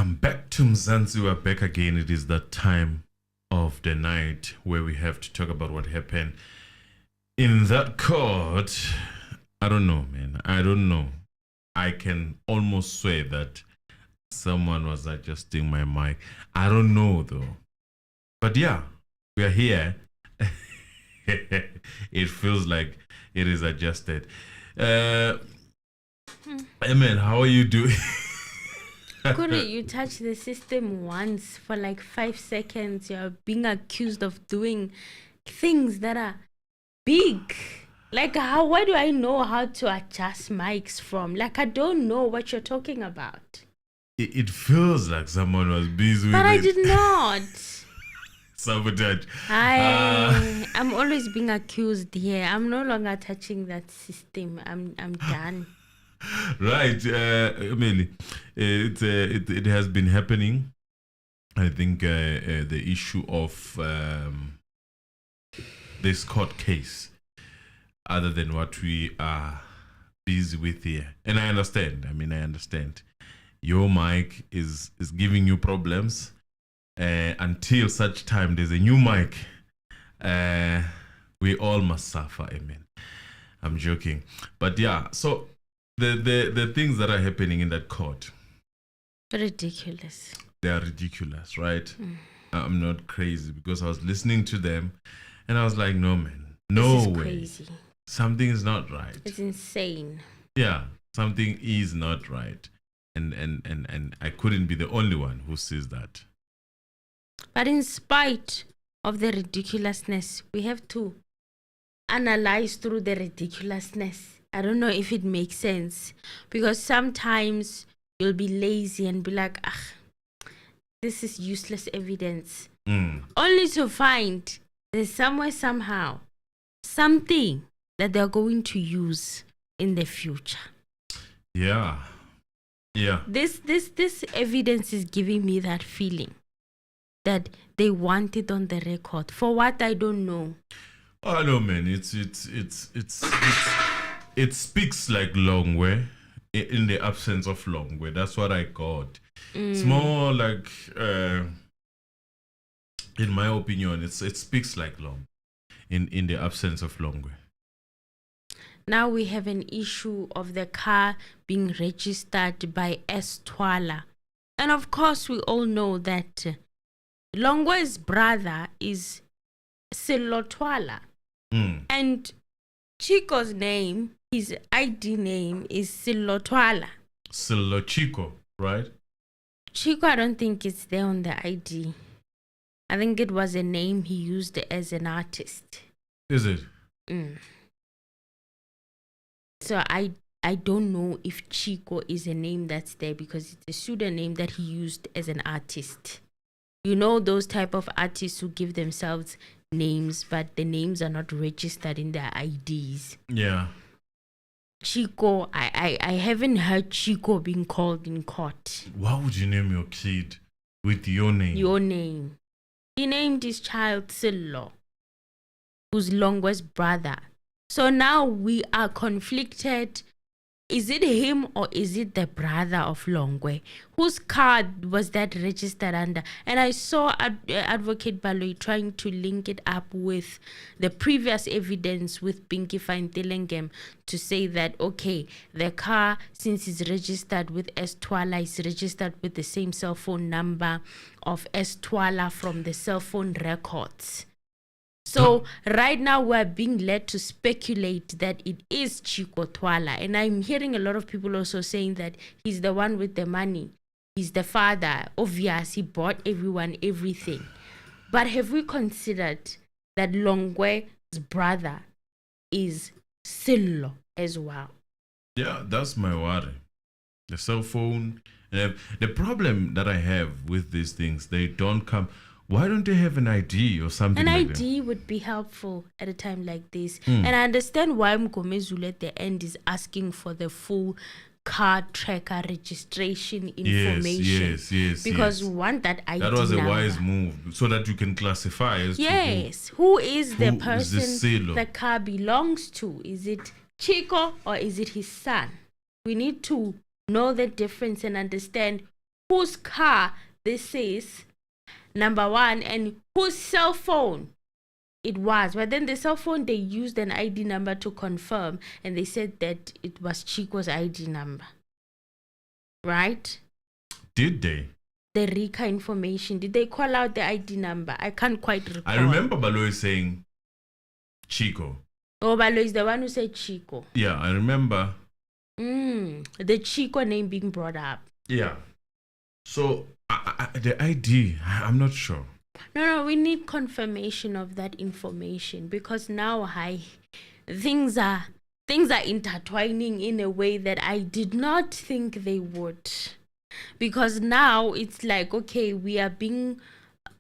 Welcome back to Mzansi. We're back again. It is that time of the night where we have to talk about what happened in that court. I don't know, man. I don't know. I can almost swear that someone was adjusting my mic. I don't know though. But yeah, we are here. It feels like it is adjusted. Amen. How are you doing? Couldn't you touch the system once for like 5 seconds? You're being accused of doing things that are big. Like, why do I know how to adjust mics from? Like, I don't know what you're talking about. It feels like someone was busy with But I it. did not. Sabotage. I'm always being accused here. I'm no longer touching that system. I'm done. Right, Emily. It has been happening. I think the issue of this court case, other than what we are busy with here, and I understand. I understand. Your mic is giving you problems until such time there's a new mic. We all must suffer. Amen. I'm joking, but yeah. So the things that are happening in that court, Ridiculous. they are ridiculous, right? I'm not crazy because I was listening to them and I was like, no, man, no This is way. crazy. Something is not right. It's insane. Yeah, something is not right. And I couldn't be the only one who sees that. But in spite of the ridiculousness, we have to analyze through the ridiculousness. I don't know if it makes sense, because sometimes you'll be lazy and be like, this is useless evidence. Only to find there's somewhere, somehow, something that they're going to use in the future. Yeah. This evidence is giving me that feeling that they want it on the record. For what, I don't know. Oh no, man, it speaks like Longwe in the absence of Longwe. That's what I got. It's more like, in my opinion, it speaks like Long in the absence of Longwe. Now we have an issue of the car being registered by Estwala. And of course, we all know that Longwe's brother is Silotwala. And Chico's name, his ID name is Silotwala. Silo Chico, right? Chico, I don't think it's there on the ID. I think it was a name he used as an artist. Is it? So I don't know if Chico is a name that's there, because it's a pseudonym that he used as an artist. You know, those type of artists who give themselves names, but the names are not registered in their IDs. Yeah. Chico, I haven't heard Chico being called in court. Why would you name your kid with your name? Your name. He named his child Silo, who's Longwe's brother. So now we are conflicted. Is it him or is it the brother of Longwe? Whose card was that registered under? And I saw Advocate Baloyi trying to link it up with the previous evidence with Pinky Fine-Telengem to say that, okay, the car, since it's registered with Estwala, is registered with the same cell phone number of Estwala from the cell phone records. So right now we're being led to speculate that it is Chico Twala. And I'm hearing a lot of people also saying that he's the one with the money. He's the father. Obvious, he bought everyone everything. But have we considered that Longwe's brother is Silo as well? Yeah, that's my worry. The cell phone. The problem that I have with these things, they don't come. Why don't they have an ID or something like that? An ID would be helpful at a time like this. And I understand why MNGOMEZULU at the end is asking for the full car tracker registration information. Yes. Because we want that ID That was a number. wise move, so that you can classify as who is the person is the car belongs to. Is it Chico or is it his son? We need to know the difference and understand whose car this is, number one, and whose cell phone it was. But then the cell phone, they used an ID number to confirm, and they said that it was Chico's ID number. Right? Did they? The Rika information. Did they call out the ID number? I can't quite recall. I remember Baloy saying Chico. Oh, Balo is the one who said Chico. Yeah, I remember. The Chico name being brought up. Yeah. So the ID, I'm not sure. No, we need confirmation of that information, because now things are intertwining in a way that I did not think they would. Because now it's like, okay, we are being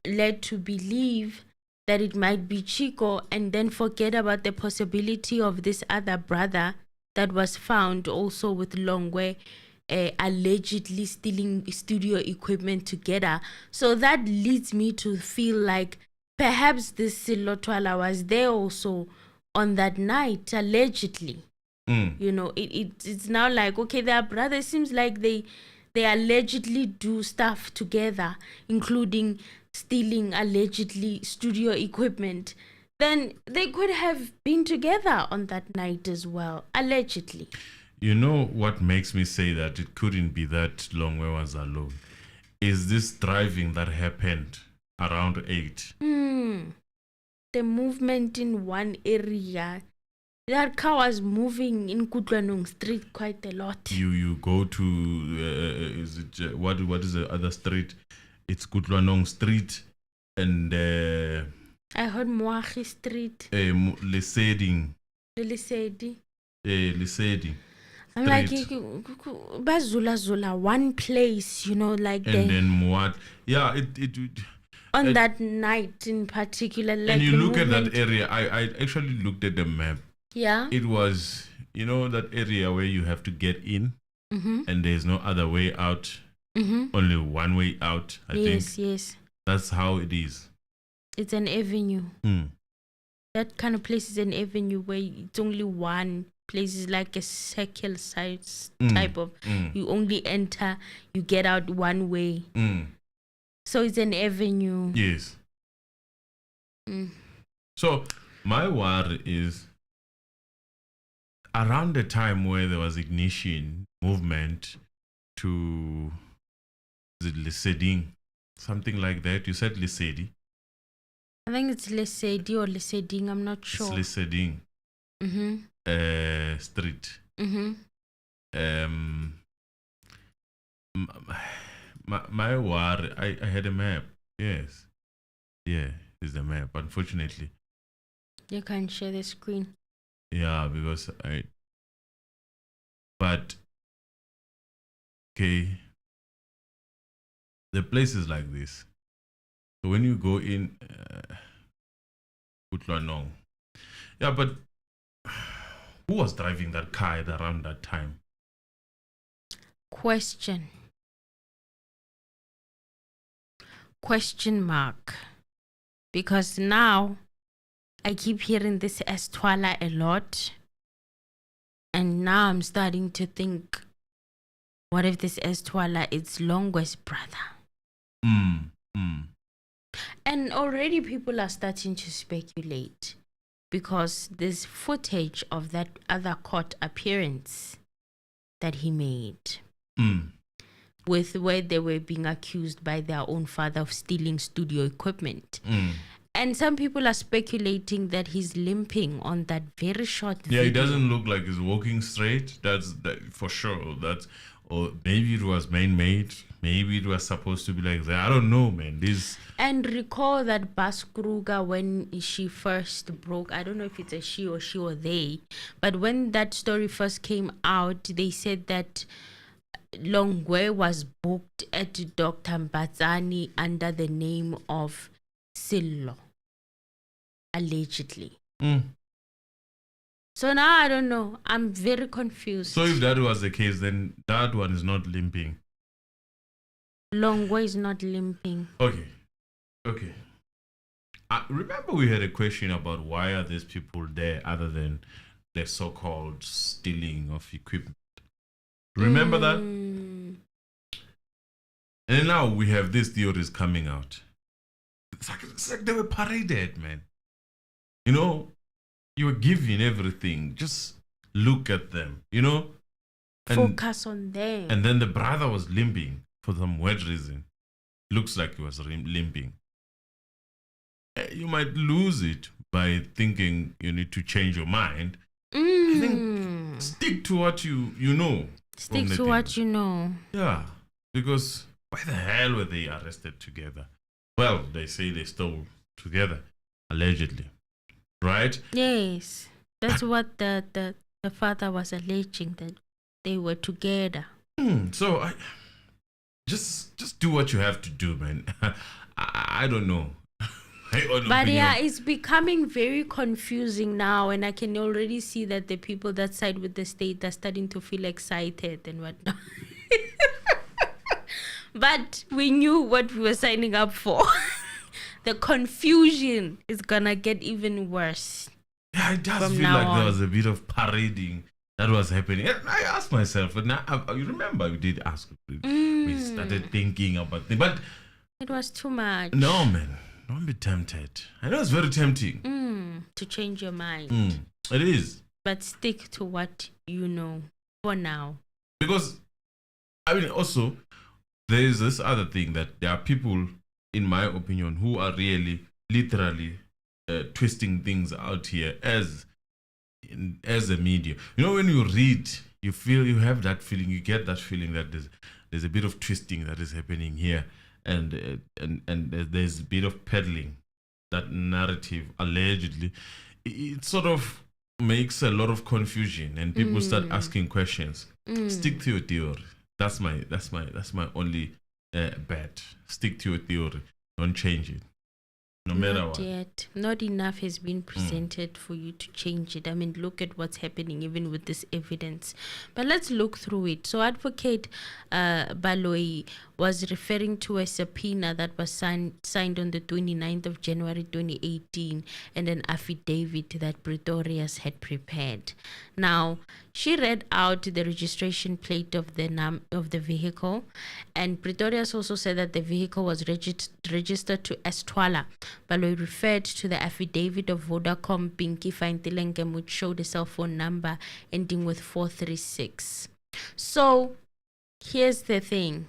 led to believe that it might be Chico, and then forget about the possibility of this other brother that was found also with Longwe allegedly stealing studio equipment together. So that leads me to feel like perhaps this Silotwala was there also on that night, allegedly. You know, it's now like, okay, their brothers, seems like they allegedly do stuff together, including stealing allegedly studio equipment. Then they could have been together on that night as well, allegedly. You know what makes me say that it couldn't be that Longwe was alone? Is this driving that happened around 8? The movement in one area. That car was moving in Kutlanong Street quite a lot. You go to is it what is the other street? It's Kutlanong Street and I heard Moahi Street. Lesedi. Lesedi. I'm like, Bazula, one place, you know, like and then Moat. Yeah, on that night in particular. Like, and you look at that area, I actually looked at the map. Yeah. It was, you know, that area where you have to get in and there's no other way out. Only one way out, I think. Yes. That's how it is. It's an avenue. That kind of place is an avenue where it's only one place, is like a circle size type of, you only enter, you get out one way. So it's an avenue. Yes. So my worry is around the time where there was ignition movement to the Lesedi, something like that. You said Lesedi. I think it's Lesedi or Leseding, I'm not sure. It's Lesedi. Street. My worry, I had a map. Yes. Yeah, it's the map, unfortunately. You can't share the screen. Yeah, because but okay, the place is like this. So when you go in Kutlanong, yeah, but who was driving that car at around that time? Question mark. Because now I keep hearing this as Twala a lot. And now I'm starting to think, what if this Estwala is Longwe's brother? And already people are starting to speculate, because there's footage of that other court appearance that he made with where they were being accused by their own father of stealing studio equipment. And some people are speculating that he's limping on that very short video. Yeah, it doesn't look like he's walking straight. That's for sure. Or maybe it was man-made. Maybe it was supposed to be like that. I don't know, man. And recall that Bas Kruger, when she first broke, I don't know if it's a she or they, but when that story first came out, they said that Longwe was booked at Dr. Mbatsani under the name of Sillo, allegedly. So now I don't know. I'm very confused. So if that was the case, then that one is not limping. Longwe is not limping. Okay. Remember we had a question about why are these people there other than the so-called stealing of equipment. Remember that? And then now we have these theories coming out. It's like they were paraded, man. You know, you were given everything. Just look at them, you know? And, focus on them. And then the brother was limping for some weird reason. Looks like he was limping. You might lose it by thinking you need to change your mind. I think stick to what you know. Stick to what you know. Yeah, because why the hell were they arrested together? Well, they say they're still together, allegedly. Right? Yes. That's what the father was alleging, that they were together. So I just do what you have to do, man. I don't know. But yeah, it's becoming very confusing now, and I can already see that the people that side with the state are starting to feel excited and whatnot. But we knew what we were signing up for. The confusion is gonna get even worse. Yeah, it does feel like there was a bit of parading that was happening. And I asked myself, and now you remember we did ask. We started thinking about things, but it was too much. No, man. Don't be tempted. I know it's very tempting. To change your mind. It is. But stick to what you know for now. Because, I mean, also, there is this other thing that there are people, in my opinion, who are really, literally twisting things out here as a media. You know, when you read, you have that feeling, you get that feeling that there's a bit of twisting that is happening here. And there's a bit of peddling, that narrative allegedly. It sort of makes a lot of confusion, and people start asking questions. Stick to your theory. That's my only bet. Stick to your theory. Don't change it, no matter what. Not yet. Not enough has been presented for you to change it. I mean, look at what's happening even with this evidence. But let's look through it. So Advocate Baloyi was referring to a subpoena that was signed on the 29th of January 2018 and an affidavit that Pretorius had prepared. Now, she read out the registration plate of the vehicle, and Pretorius also said that the vehicle was registered to Estwala. Baloyi referred to the affidavit of Vodacom Pinky Faintilengem, which showed a cell phone number ending with 436. So, here's the thing.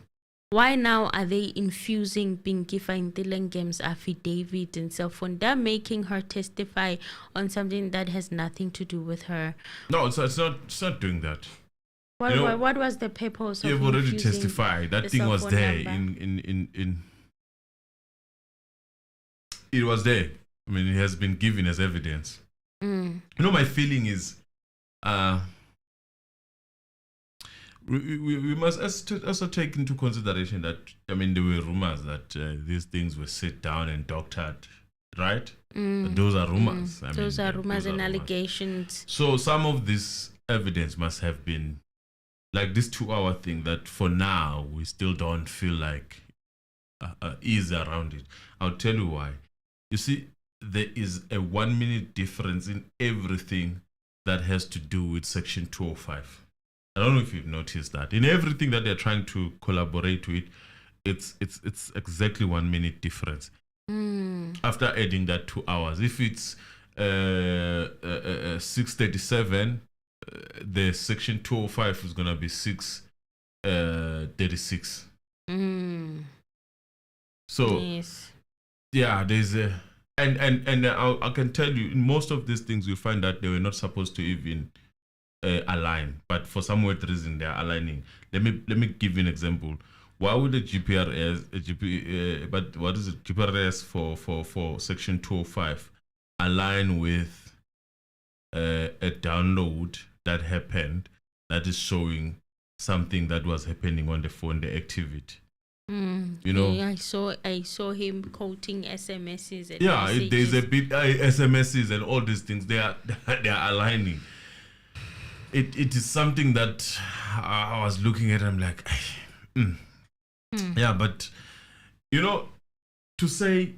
Why now are they infusing Pinky Faintilengem's affidavit and cell phone? They're making her testify on something that has nothing to do with her. No, it's not doing that. What was the purpose of you've already testified that thing was there in it was there. I mean, it has been given as evidence. You know, my feeling is we must also take into consideration that, I mean, there were rumors that these things were sit down and doctored, right? Those are rumors. Those are rumors and allegations. So some of this evidence must have been like this 2-hour thing that for now we still don't feel like ease around it. I'll tell you why. You see, there is a 1 minute difference in everything that has to do with Section 205. I don't know if you've noticed that. In everything that they're trying to collaborate with, it's exactly 1 minute difference. After adding that 2 hours. If it's 6:37, the Section 205 is going to be 6:36. So, yes. Yeah, there's a... And I can tell you, in most of these things, you find that they were not supposed to even align, but for some weird reason they are aligning. Let me give you an example. Why would a GPRS, but what is it, GPRS for Section 205 align with a download that happened that is showing something that was happening on the phone, the activity? You know, I saw him quoting SMSs and messages. There's a bit SMSs and all these things. They are aligning. It is something that I was looking at. I'm like, yeah, but you know, to say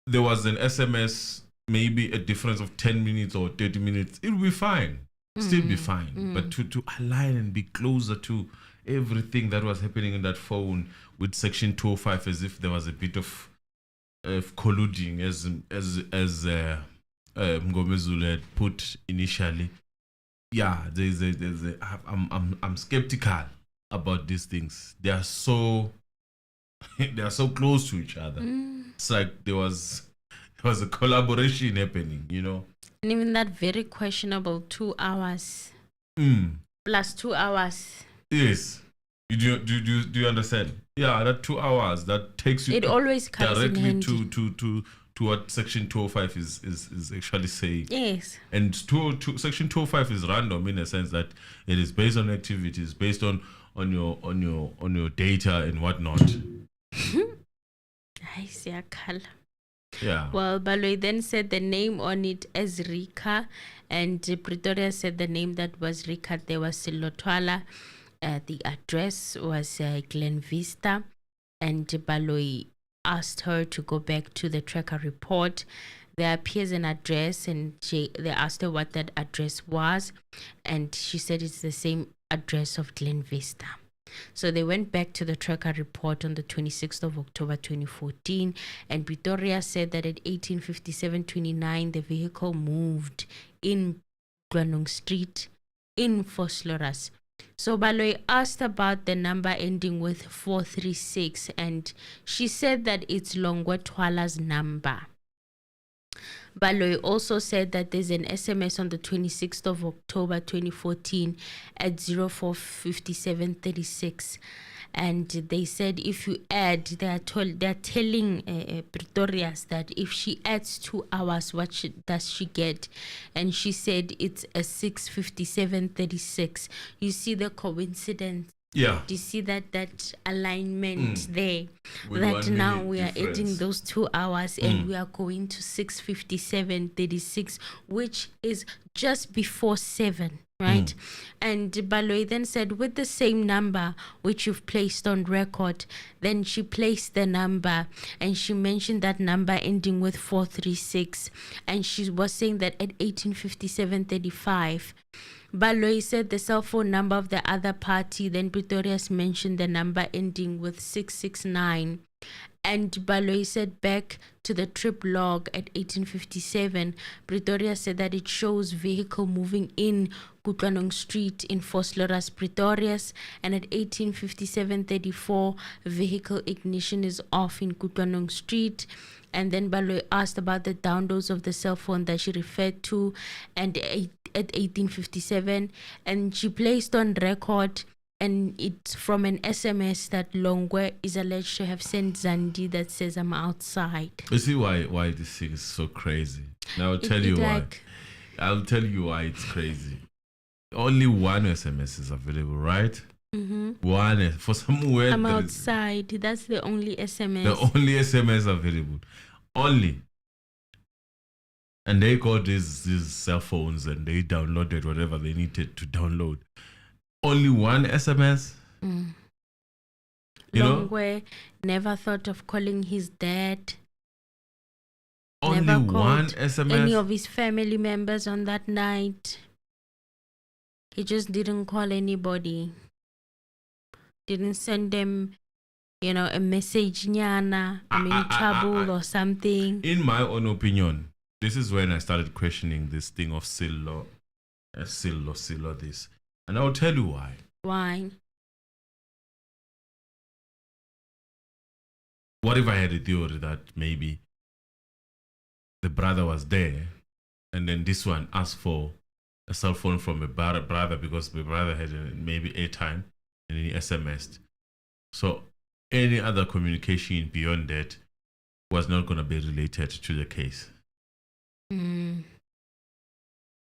there was an SMS, maybe a difference of 10 minutes or 30 minutes, it will be fine, still be fine. But to align and be closer to everything that was happening in that phone with Section 205 as if there was a bit of colluding as MNGOMEZULU had put initially. Yeah, I'm skeptical about these things. They are so they are so close to each other. It's like there was a collaboration happening, you know. And even that very questionable 2 hours plus 2 hours. Yes. Do you understand? Yeah, that 2 hours that takes you. It always comes directly in handy. to what Section 205 is actually saying. Yes. And Section 205 is random in a sense that it is based on activities, based on your data and whatnot. I see a color. Yeah. Well, Baloyi then said the name on it as Rika, and Pretoria said the name that was Rika there was Silotwala. The address was Glen Vista, and Baloyi asked her to go back to the tracker report. There appears an address, and they asked her what that address was, and she said it's the same address of Glen Vista. So they went back to the tracker report on the 26th of October 2014, and Pretoria said that at 18:57:29 the vehicle moved in Gwanong Street in Vosloorus. So Baloyi asked about the number ending with 436, and she said that it's Longwe Twala's number. Baloyi also said that there's an SMS on the 26th of October 2014 at 04:57:36, and they said if you add, they're telling Pretorius that if she adds 2 hours, what does she get? And she said it's a 6:57:36. You see the coincidence? Yeah. Do you see that alignment there? With That 1 now minute we are difference. adding those 2 hours and we are going to 6:57:36, which is just before 7, right? And Baloyi then said, with the same number which you've placed on record, then she placed the number and she mentioned that number ending with 436, and she was saying that at 18:57:35. Baloyi said the cell phone number of the other party. Then Pretorius mentioned the number ending with 669. And Baloyi said back to the trip log at 18:57, Pretoria said that it shows vehicle moving in Gwanong Street in Vosloorus, Pretorius, and at 18:57:34, vehicle ignition is off in Gwanong Street. And then Baloyi asked about the downloads of the cell phone that she referred to, and at 18:57, and she placed on record, and it's from an SMS that Longwe is alleged to have sent Zandi that says, I'm outside. You see why this thing is so crazy. Now I'll tell you why. I'll tell you why it's crazy. Only one SMS is available, right? One for somewhere. I'm outside. That's the only SMS. The only SMS available. Only. And they got these cell phones and they downloaded whatever they needed to download. Only one SMS. Longwe never thought of calling his dad. Only Never one called SMS. any of his family members on that night. He just didn't call anybody. Didn't send them, a message, nyana, I'm in trouble or something. In my own opinion, this is when I started questioning this thing of Silo this. And I'll tell you why. Why? What if I had a theory that maybe the brother was there and then this one asked for a cell phone from a brother because the brother had maybe airtime and he SMS'd. So any other communication beyond that was not going to be related to the case.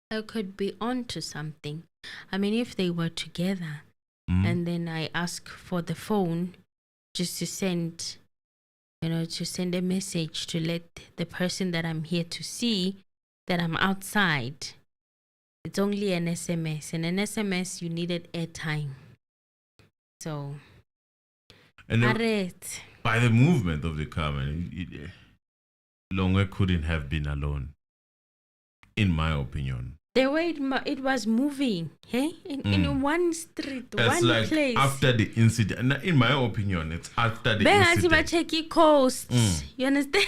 I could be on to something. I mean, if they were together and then I ask for the phone just to send, to send a message to let the person that I'm here to see that I'm outside. It's only an SMS. And an SMS, you needed airtime. So, and by the movement of the car, man, Longwe couldn't have been alone, in my opinion. The way it was moving, hey, in one street, It's one like place. after the incident. And in my opinion, it's after the incident. Bengathi coast. You understand?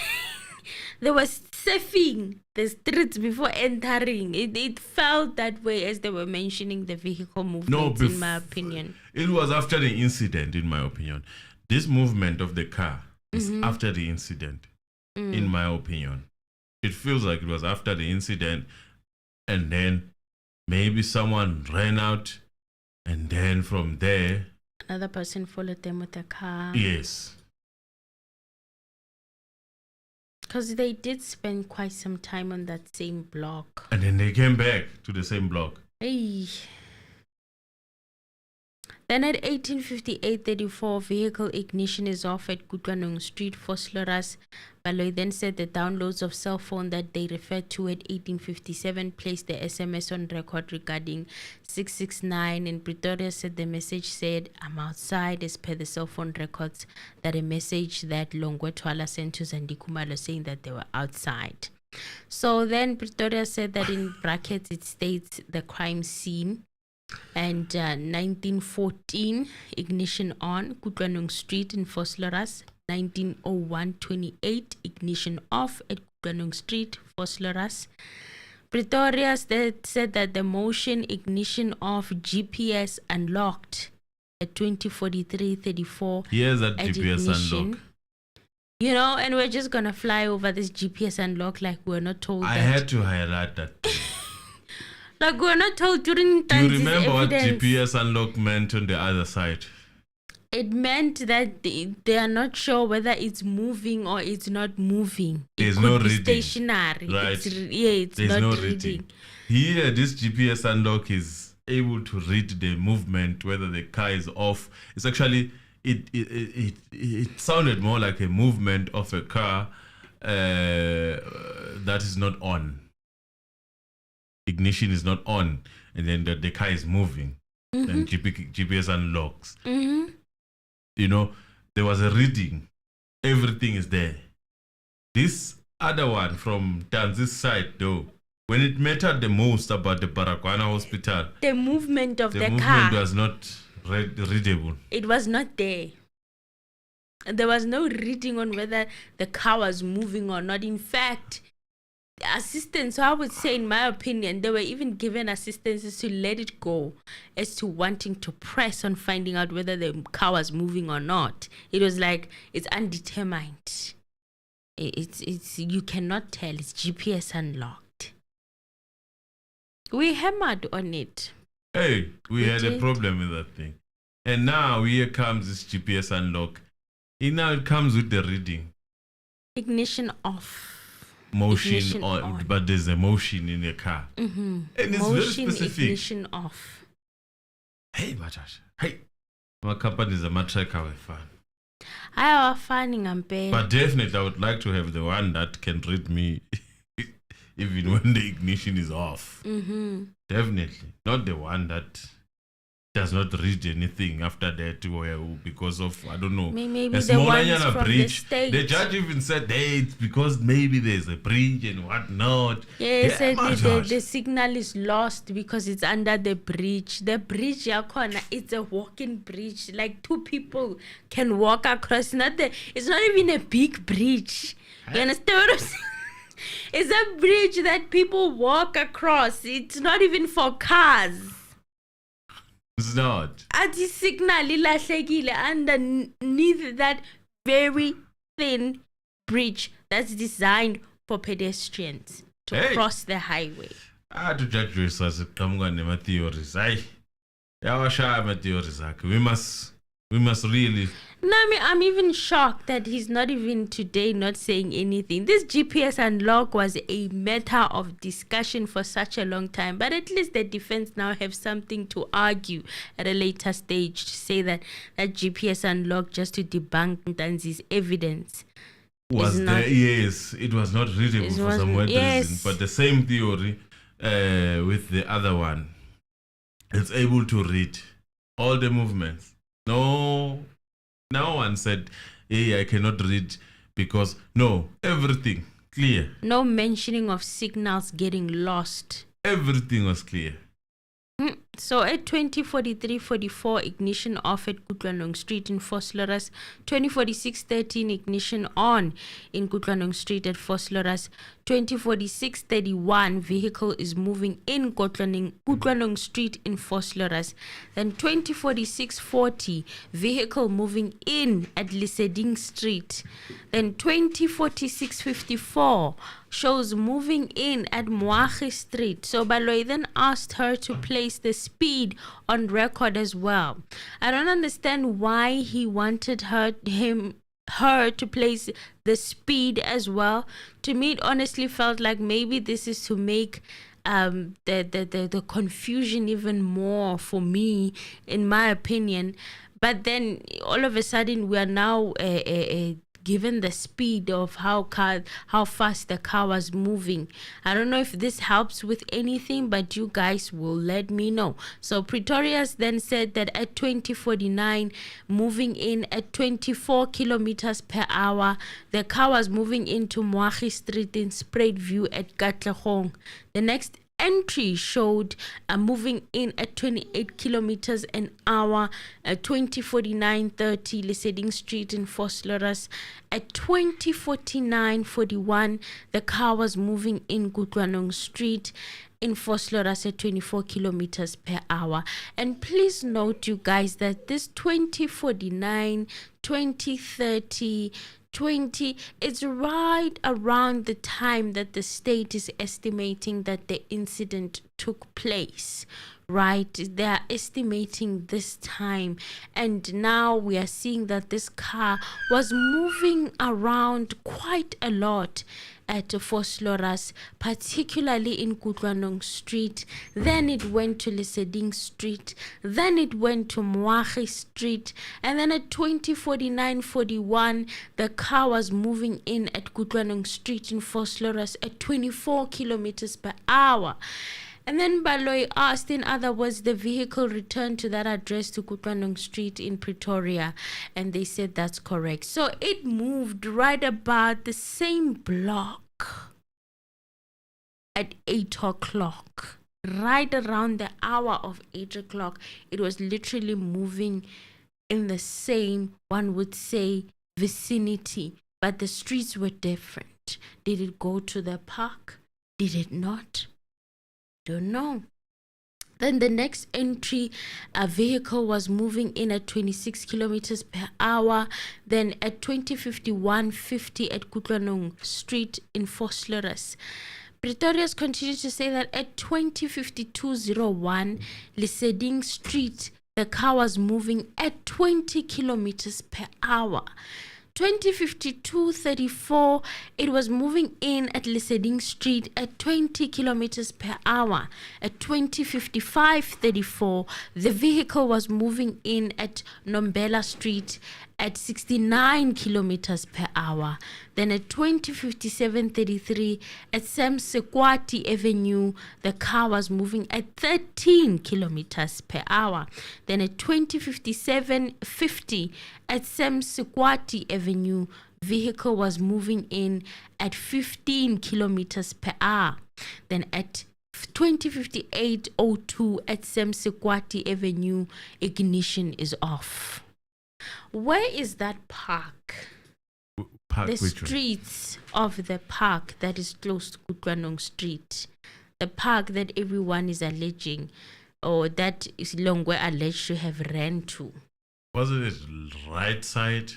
They were surfing the streets before entering. It felt that way as they were mentioning the vehicle movements, in my opinion. It was after the incident, in my opinion. This movement of the car is after the incident, in my opinion. It feels like it was after the incident, and then maybe someone ran out, and then from there, another person followed them with a car. Yes. Because they did spend quite some time on that same block. And then they came back to the same block. Hey. Then at 18:58:34, vehicle ignition is off at Kutwanong Street, Vosloorus. Baloyi then said the downloads of cell phone that they referred to at 18:57 placed the SMS on record regarding 669, and Pretoria said the message said, "I'm outside," as per the cell phone records, that a message that Longwetwala sent to Zandikumalo saying that they were outside. So then Pretoria said that in brackets it states the crime scene. And 1914, ignition on Kutwanong Street in Vosloorus. 1901-28, ignition off at Kutwanong Street, Vosloorus. Pretoria said that the motion ignition off, GPS unlocked at 20:43:34. Here's that GPS ignition. unlock. You know, and we're just gonna fly over this GPS unlock like we're not told. I had to highlight that. Like we're not told during Do you remember what GPS unlock meant on the other side? It meant that they are not sure whether it's moving or it's not moving. There's it no could be reading. Stationary. Right. It's There's not no reading. Here, this GPS unlock is able to read the movement, whether the car is off. It's actually, it sounded more like a movement of a car that is not on. Ignition is not on, and then the car is moving. Then GPS unlocks. You know, there was a reading. Everything is there. This other one from Tanzi's side, though, when it mattered the most about the Baragwana Hospital, the movement of the car. The movement was not readable. It was not there. There was no reading on whether the car was moving or not. In fact, assistance, so I would say, in my opinion, they were even given assistance to let it go as to wanting to press on finding out whether the car was moving or not. It was like it's undetermined. It's you cannot tell. It's GPS unlocked. We hammered on it. Hey, we had a problem with that thing, and now here comes this GPS unlock. Now it comes with the reading. Ignition off. Motion on, but there's a motion in the car, and it's motion, very specific. Ignition off. Hey, Batash. Hey, my company is a matracker with fun. I was finding unpaid. But definitely, I would like to have the one that can read me, even when the ignition is off. Definitely, not the one that does not read anything after that, because of, I don't know, maybe a the small ones from breach. the judge even said, hey, it's because maybe there's a breach and whatnot. Yeah, he said the signal is lost because it's under the bridge. The bridge, it's a walking bridge. Like 2 people can walk across. It's not even a big bridge. You understand what I'm saying? It's a bridge that people walk across. It's not even for cars. It's not. At the signal ilahlekile underneath that very thin bridge that's designed for pedestrians to cross the highway. To judge yourself, my theories. We must really. I'm even shocked that he's not even today not saying anything. This GPS unlock was a matter of discussion for such a long time, but at least the defense now have something to argue at a later stage to say that GPS unlock just to debunk Ntanzi's evidence was there. Yes, it was not readable for some weird reason, but the same theory with the other one, it's able to read all the movements. No one said, hey, I cannot read because, no, everything clear. No mentioning of signals getting lost Everything was clear. So at 20:43:44, ignition off at Kutlanong Street in Vosloorus. 20:46:13, ignition on in Kutlanong Street at Vosloorus. 20:46:31, vehicle is moving in Kutlanong Street in Vosloorus. Then 20:46:40, vehicle moving in at Liseding Street. Then 20:46:54 shows moving in at Moagi Street. So Baloyi then asked her to place the speed on record as well. I don't understand why he wanted her to place the speed as well. To me, it honestly felt like maybe this is to make the confusion even more for me, in my opinion. But then all of a sudden we are now given the speed of how fast the car was moving. I don't know if this helps with anything, but you guys will let me know. So Pretorius then said that at 20:49, moving in at 24 kilometers per hour, the car was moving into Moagi Street in Spruit View at Katlehong. The next entry showed moving in at 28 kilometers an hour at 20:49:30, Liseding Street in Vosloorus. At 20:49:41, the car was moving in Kutlanong Street in Vosloorus at 24 kilometers per hour. And please note, you guys, that this 20:49, 20:30, 20, it's right around the time that the state is estimating that the incident took place, right? They are estimating this time, and now we are seeing that this car was moving around quite a lot at Vosloorus, particularly in Kutlanong Street. Then it went to Liseding Street. Then it went to Moagi Street. And then at 20:49:41, the car was moving in at Kutlanong Street in Vosloorus at 24 kilometers per hour. And then Baloyi asked, in other words, the vehicle returned to that address to Kutlanong Street in Pretoria. And they said that's correct. So it moved right about the same block at 8 o'clock. Right around the hour of 8 o'clock, it was literally moving in the same, one would say, vicinity. But the streets were different. Did it go to the park? Did it not? Don't know. Then the next entry, a vehicle was moving in at 26 kilometers per hour. Then at 20:51:50 at Kutlanong Street in Vosloorus. Pretorius continued to say that at 20:52:01, Liseding Street, the car was moving at 20 kilometers per hour. 20:52:34, it was moving in at Liseding Street at 20 kilometers per hour. At 20:55:34, the vehicle was moving in at Nombela Street at 69 kilometers per hour. Then at 20:57:33, at Semsekwati Avenue, the car was moving at 13 kilometers per hour. Then at 20:57:50, at Semsekwati Avenue, vehicle was moving in at 15 kilometers per hour. Then at 20:58:02, at Semsekwati Avenue, ignition is off. Where is that park? Park, the streets of the park that is close to Kutlanong Street. The park that everyone is alleging, or that is Longwe alleged to have ran to. Wasn't it right side?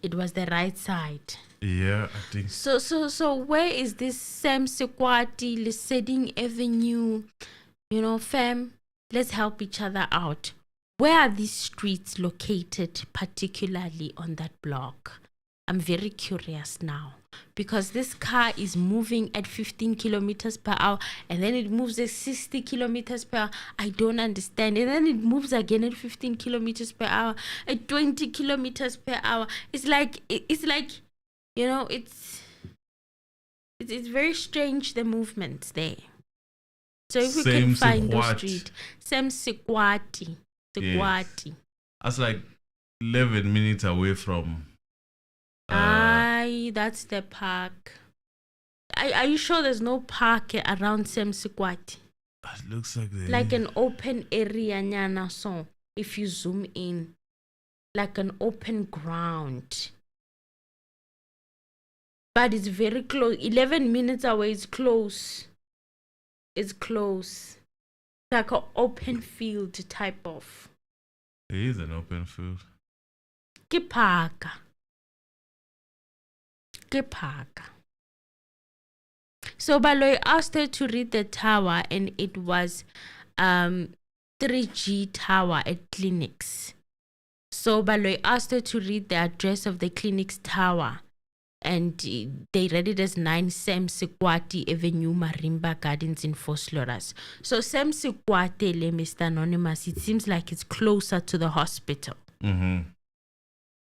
It was the right side. Yeah, I think So where is this Semsekwati, Liseding Avenue? You know, fam, let's help each other out. Where are these streets located, particularly on that block? I'm very curious now, because this car is moving at 15 kilometers per hour, and then it moves at 60 kilometers per hour. I don't understand. And then it moves again at 15 kilometers per hour, at 20 kilometers per hour. It's like, you know, it's very strange, the movements there. So if we can find the street, Semsekwati. Yes. That's like 11 minutes away from. That's the park. are you sure there's no park around Semsikwati? It looks like Like an open area, nyana, so if you zoom in, like an open ground. But it's very close. 11 minutes away. It's close. It's close. Like an open field type of. It is an open field. Ke park. So Baloy asked her to read the tower, and it was 3G tower at clinics. So Baloy asked her to read the address of the clinic's tower, and they read it as 9 Semsikwati Avenue, Marimba Gardens in Vosloorus. So Semsikwati, Mr. Anonymous, it seems like it's closer to the hospital. Mm-hmm.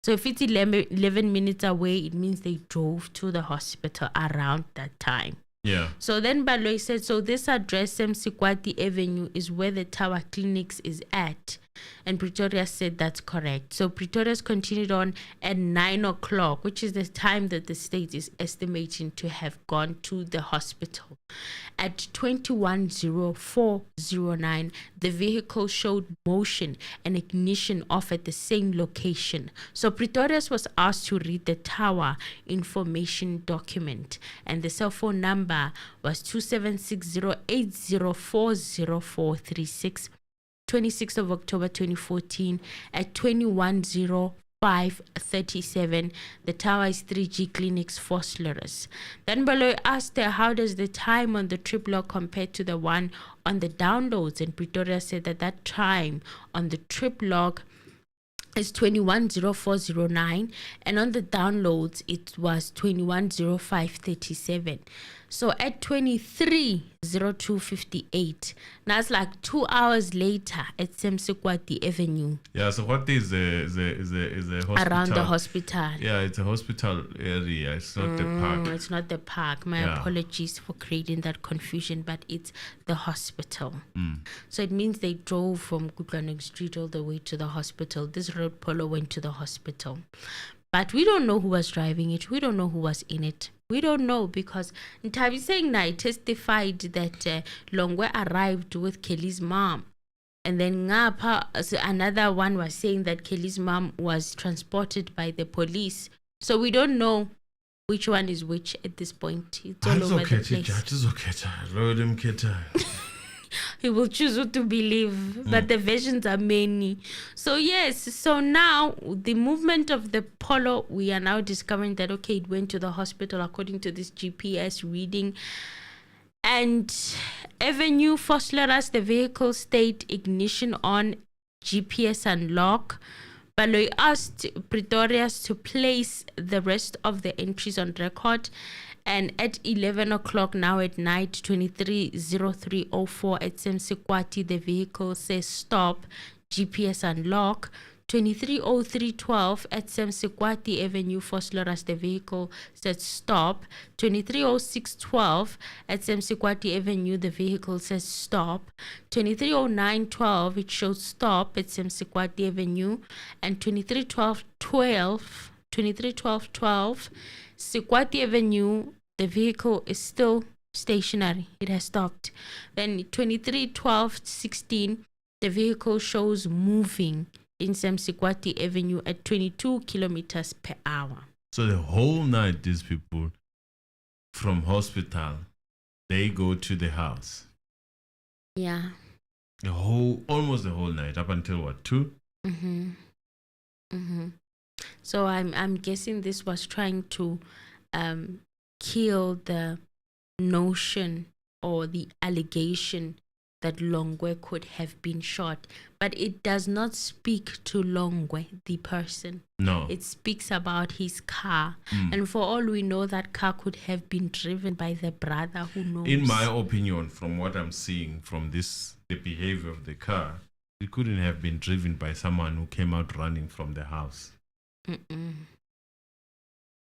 So if it's 11 minutes away, it means they drove to the hospital around that time. Yeah. So then Baloy said, so this address, Semsikwati Avenue, is where the tower clinics is at. And Pretoria said that's correct. So Pretoria's continued on at 9 o'clock, which is the time that the state is estimating to have gone to the hospital. At 21:04:09, the vehicle showed motion and ignition off at the same location. So Pretoria's was asked to read the tower information document, and the cell phone number was 2760804046. 26th of October 2014 at 21:05:37. The tower is 3G Clinics Vosloorus. Then Baloy asked her, how does the time on the trip log compare to the one on the downloads? And Pretoria said that time on the trip log is 21:04:09, and on the downloads it was 21:05:37. So at 23:02:58, now it's like 2 hours later at Semsikwati Avenue. Yeah. So what is the hospital? Around the hospital. Yeah, it's a hospital area. It's not the park. It's not the park. My apologies for creating that confusion, but it's the hospital. So it means they drove from Kutlanuk Street all the way to the hospital. This road Polo went to the hospital. But we don't know who was driving it. We don't know who was in it. We don't know, because Ntabi Sengna testified that Longwe arrived with Kelly's mom. And then Ngapa, another one was saying that Kelly's mom was transported by the police. So we don't know which one is which at this point. It's all over the place. He will choose who to believe, but the versions are many. So yes, so now the movement of the Polo, we are now discovering that, okay, it went to the hospital according to this GPS reading. And Avenue Vosloorus, the vehicle state ignition on, GPS unlock. Baloy asked Pretoria's to place the rest of the entries on record. And at 11 o'clock now at night, 23:03:04 at Semsikwati, the vehicle says stop, GPS unlock. 23:03:12 at Semsikwati Avenue, Vosloorus, the vehicle says stop. 23:06:12 at Semsikwati Avenue, the vehicle says stop. 23:09:12 it shows stop at Semsikwati Avenue. And 23:12:12 Sikwati Avenue, the vehicle is still stationary. It has stopped. Then 23:12:16 the vehicle shows moving in Semsikwati Avenue at 22 kilometers per hour. So the whole night, these people from hospital, they go to the house. Yeah. Almost the whole night, up until what, 2? So I'm guessing this was trying to kill the notion or the allegation that Longwe could have been shot, but it does not speak to Longwe, the person. No. It speaks about his car. And for all we know, that car could have been driven by the brother, who knows. In my opinion, from what I'm seeing from the behavior of the car, it couldn't have been driven by someone who came out running from the house.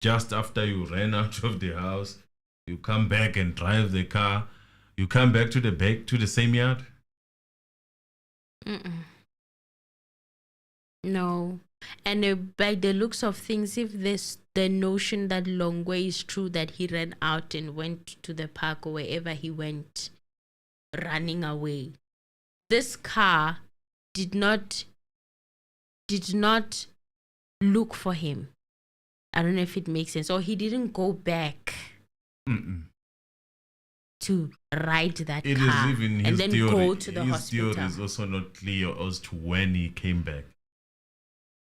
Just after you ran out of the house, you come back and drive the car. You come back to the same yard? No. And by the looks of things, if the notion that Longwe is true, that he ran out and went to the park or wherever he went, running away, this car did not look for him. I don't know if it makes sense. Or he didn't go back to ride that It car is even his and then theory. go to the His hospital. theory is also not clear as to when he came back.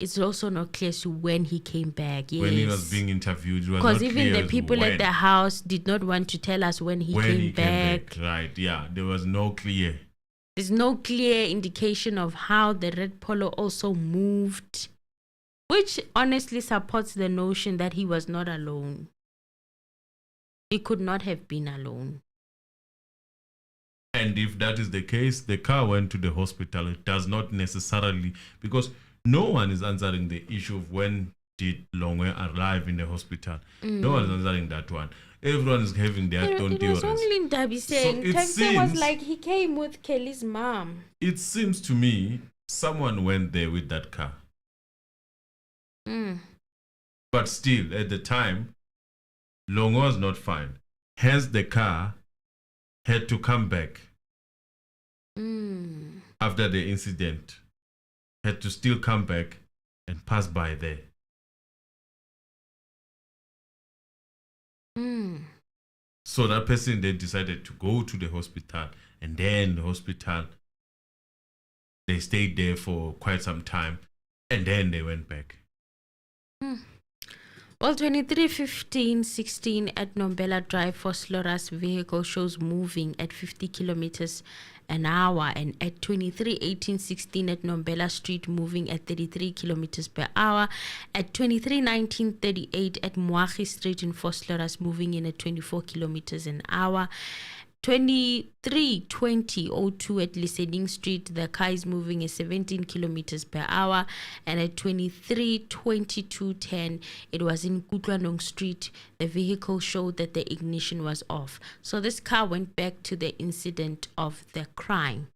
It's also not clear to when he came back. Yes. When he was being interviewed, it was because not even clear the as people when. at the house did not want to tell us when he came back. Right, yeah. There was no clear. There's no clear indication of how the red Polo also moved, which honestly supports the notion that he was not alone. He could not have been alone. And if that is the case, the car went to the hospital. It does not necessarily, because no one is answering the issue of when did Longwe arrive in the hospital. No one is answering that one. Everyone is having their own theories. It was only Ndabi saying. So Ndabi was like he came with Kelly's mom. It seems to me someone went there with that car. But still, at the time, Longwe was not fine. Hence, the car had to come back after the incident. Had to still come back and pass by there. So that person then decided to go to the hospital, and then the hospital, they stayed there for quite some time, and then they went back. Well, 23:15:16 at Nombela Drive, Foslora's vehicle shows moving at 50 kilometers an hour, and at 23:18:16 at Nombela Street moving at 33 kilometers per hour. At 23:19:38 at Moagi Street in Foslora's moving in at 24 kilometers an hour. 23:20:02 at Listening Street, the car is moving at 17 kilometers per hour. And at 23:22:10, it was in Kutlwanong Street. The vehicle showed that the ignition was off. So this car went back to the incident of the crime.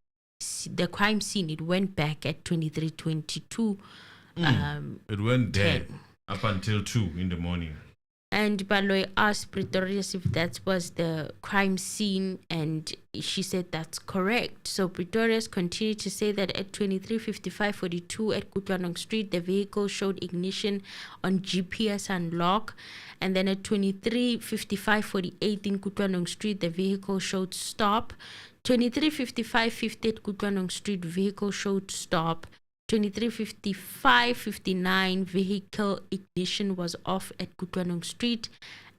The crime scene, it went back at 23:22. It went there up until 2 in the morning. And Baloy asked Pretorius if that was the crime scene, and she said that's correct. So Pretorius continued to say that at 23:55:42 at Kutlwanong Street, the vehicle showed ignition on GPS unlock. And then at 23:55:48 in Kutlwanong Street, the vehicle showed stop. 23:55:50 at Kutlwanong Street, vehicle showed stop. 23:55:59 vehicle ignition was off at Kutlwanong Street.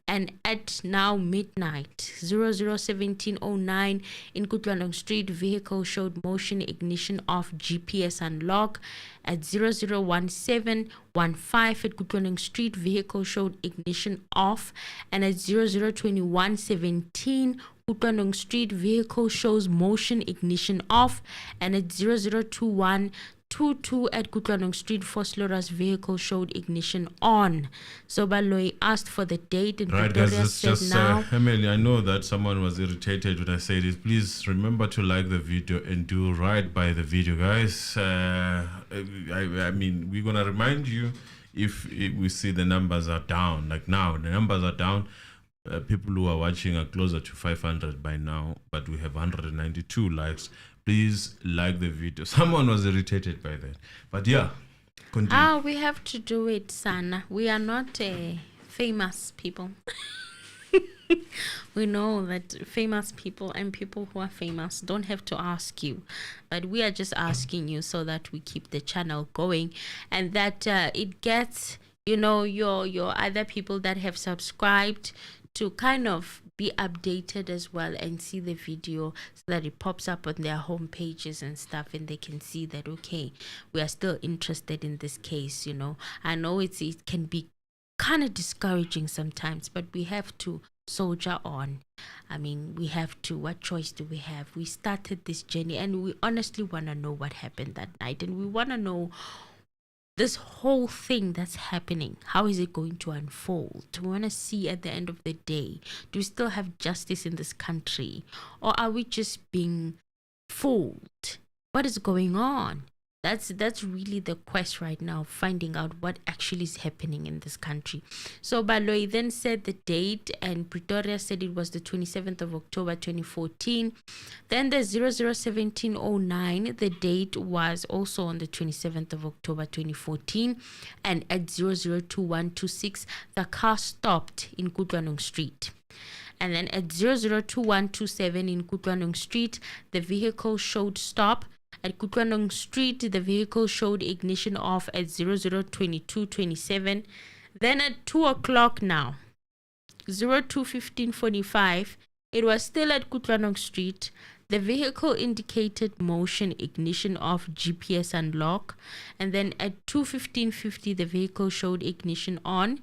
And at now midnight 00:17:09 in Kutlwanong Street, vehicle showed motion ignition off, GPS unlock. At 00:17:15 at Kutlwanong Street, vehicle showed ignition off. And at 00:21:17 Kutlwanong Street, vehicle shows motion ignition off. And at 00:21:22 at Kutlwanong Street, Foslora's vehicle showed ignition on. So Baloy asked for the date, and Right, guys, Victoria it's said just now. Emily, I know that someone was irritated when I said it. Please remember to like the video and do right by the video, guys. I mean, we're gonna remind you if we see the numbers are down. Like now, the numbers are down. People who are watching are closer to 500 by now, but we have 192 likes. Please like the video. Someone was irritated by that, but yeah, continue. We have to do it, Sana. We are not famous people. We know that famous people and people who are famous don't have to ask you, but we are just asking you so that we keep the channel going, and that it gets, your other people that have subscribed to kind of be updated as well and see the video, so that it pops up on their home pages and stuff, and they can see that, okay, we are still interested in this case. I know it can be kind of discouraging sometimes, but we have to soldier on. I mean, we have to. What choice do we have? We started this journey, and we honestly want to know what happened that night, and we want to know this whole thing that's happening. How is it going to unfold? We want to see at the end of the day, do we still have justice in this country, or are we just being fooled? What is going on? That's really the quest right now, finding out what actually is happening in this country. So Baloyi then said the date, and Pretoria said it was the 27th of October 2014. Then the 001709, the date was also on the 27th of October 2014, and at 002126 the car stopped in Kutwanong Street. And then at 002127 in Kutwanong Street, the vehicle showed stop. At Kutwanong Street, the vehicle showed ignition off at 002227. Then at 2 o'clock now, 021545, it was still at Kutwanong Street. The vehicle indicated motion, ignition off, GPS unlock. And then at 2:15:50, the vehicle showed ignition on.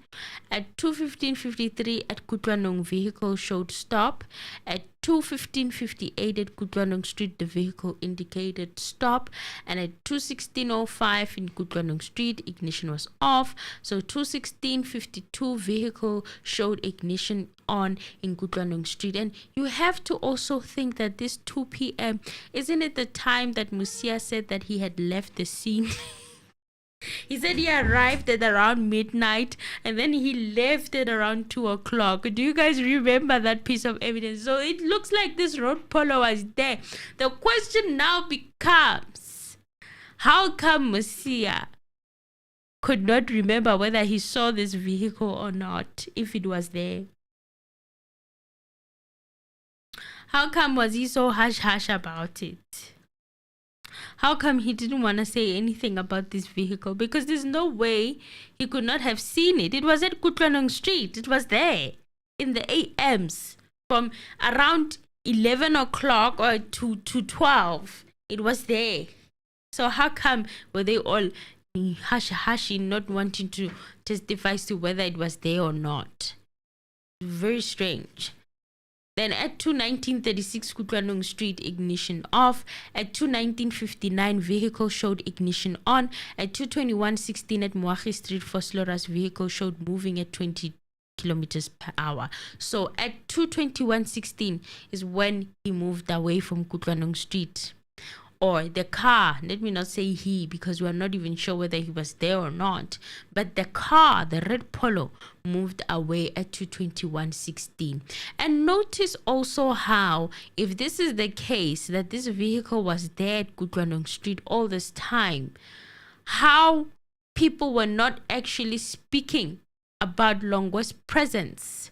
At 2:15:53 at Kutwanong, vehicle showed stop. At 2:15:58 at Kutwanong Street, the vehicle indicated stop. And at 2:16:05 in Kutwanong Street, ignition was off. So 2:16:52, vehicle showed ignition on in Kutwanong Street. And you have to also think that this 2 p.m., isn't it the time that Musia said that he had left the scene? He said he arrived at around midnight and then he left at around 2 o'clock. Do you guys remember that piece of evidence? So it looks like this road Polo was there. The question now becomes, how come Musia could not remember whether he saw this vehicle or not, if it was there? How come was he so hush-hush about it? How come he didn't want to say anything about this vehicle? Because there's no way he could not have seen it. It was at Kutwanong Street. It was there in the AMs from around 11 o'clock or to 12. It was there. So how come were they all hush-hushy, not wanting to testify as to whether it was there or not? Very strange. Then at 2:19:36 Kutwanong Street, ignition off. At 2:19:59, vehicle showed ignition on. At 2:21:16 at Moahi Street, Foslora's vehicle showed moving at 20 kilometers per hour. So at 2:21:16 is when he moved away from Kutwanong Street. Or the car, let me not say he, because we are not even sure whether he was there or not, but the car, the red Polo, moved away at 2:21:16. And notice also how, if this is the case, that this vehicle was there at Kutwanong Street all this time, how people were not actually speaking about Longwe's presence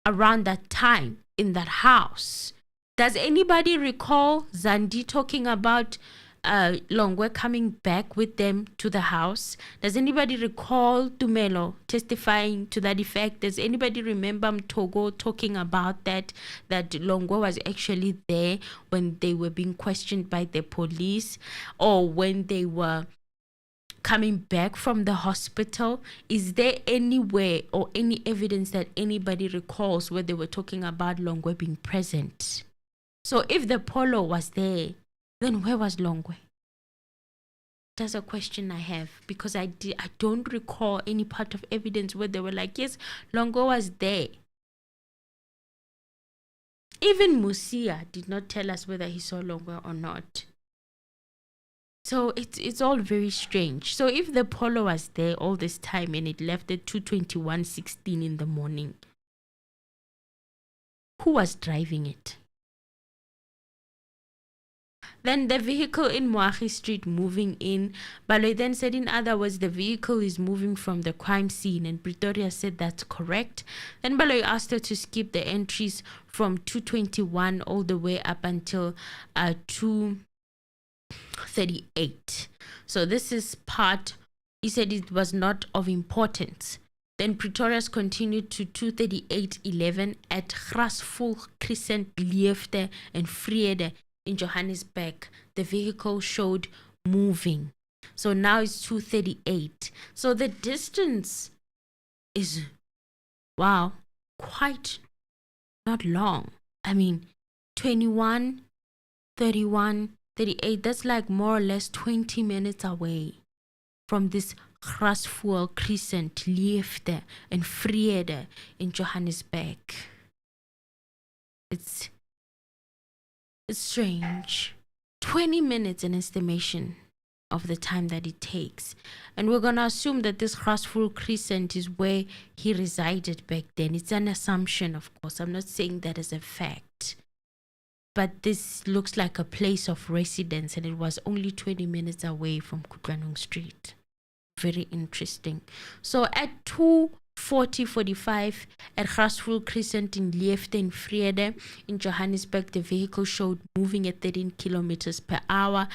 around that time in that house. Does anybody recall Zandi talking about Longwe coming back with them to the house? Does anybody recall Tumelo testifying to that effect? Does anybody remember Mtogo talking about that Longwe was actually there when they were being questioned by the police, or when they were coming back from the hospital? Is there anywhere or any evidence that anybody recalls where they were talking about Longwe being present? So if the Polo was there, then where was Longwe? That's a question I have, because I don't recall any part of evidence where they were like, yes, Longwe was there. Even Musia did not tell us whether he saw Longwe or not. So it's all very strange. So if the Polo was there all this time and it left at 2:21:16 in the morning, who was driving it? Then the vehicle in Moahi Street moving in. Baloyi then said, in other words, the vehicle is moving from the crime scene, and Pretoria said that's correct. Then Baloyi asked her to skip the entries from 2:21 all the way up until 2:38. So this is part, he said it was not of importance. Then Pretoria's continued to 2:38:11 at Grasvol Crescent, Liefde and Vrede in Johannesburg. The vehicle showed moving. So now it's 2:38. So the distance is, wow, quite not long. I mean, 21, 31, 38, that's like more or less 20 minutes away from this Grasvol Crescent, Liefde and Vrede in Johannesburg. It's strange. 20 minutes in estimation of the time that it takes. And we're going to assume that this Grasville Crescent is where he resided back then. It's an assumption, of course. I'm not saying that as a fact. But this looks like a place of residence, and it was only 20 minutes away from Kutlanong Street. Very interesting. So at 2:45 at Grasville Crescent in Liefde Vrede in Johannesburg, the vehicle showed moving at 13 kilometers per hour.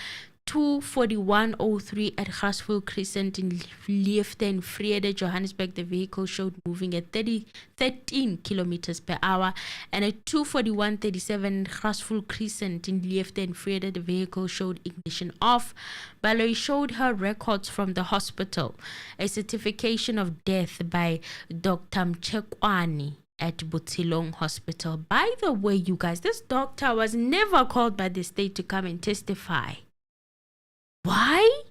2:41:03 at Grasville Crescent in Liefde Vrede, Johannesburg, the vehicle showed moving at 13 kilometers per hour. And at 2:41:37 at Grasville Crescent in Liefde Vrede, the vehicle showed ignition off. Baloyi showed her records from the hospital, a certification of death by Dr. Mchekwani at Butsilong Hospital. By the way, you guys, this doctor was never called by the state to come and testify. Why?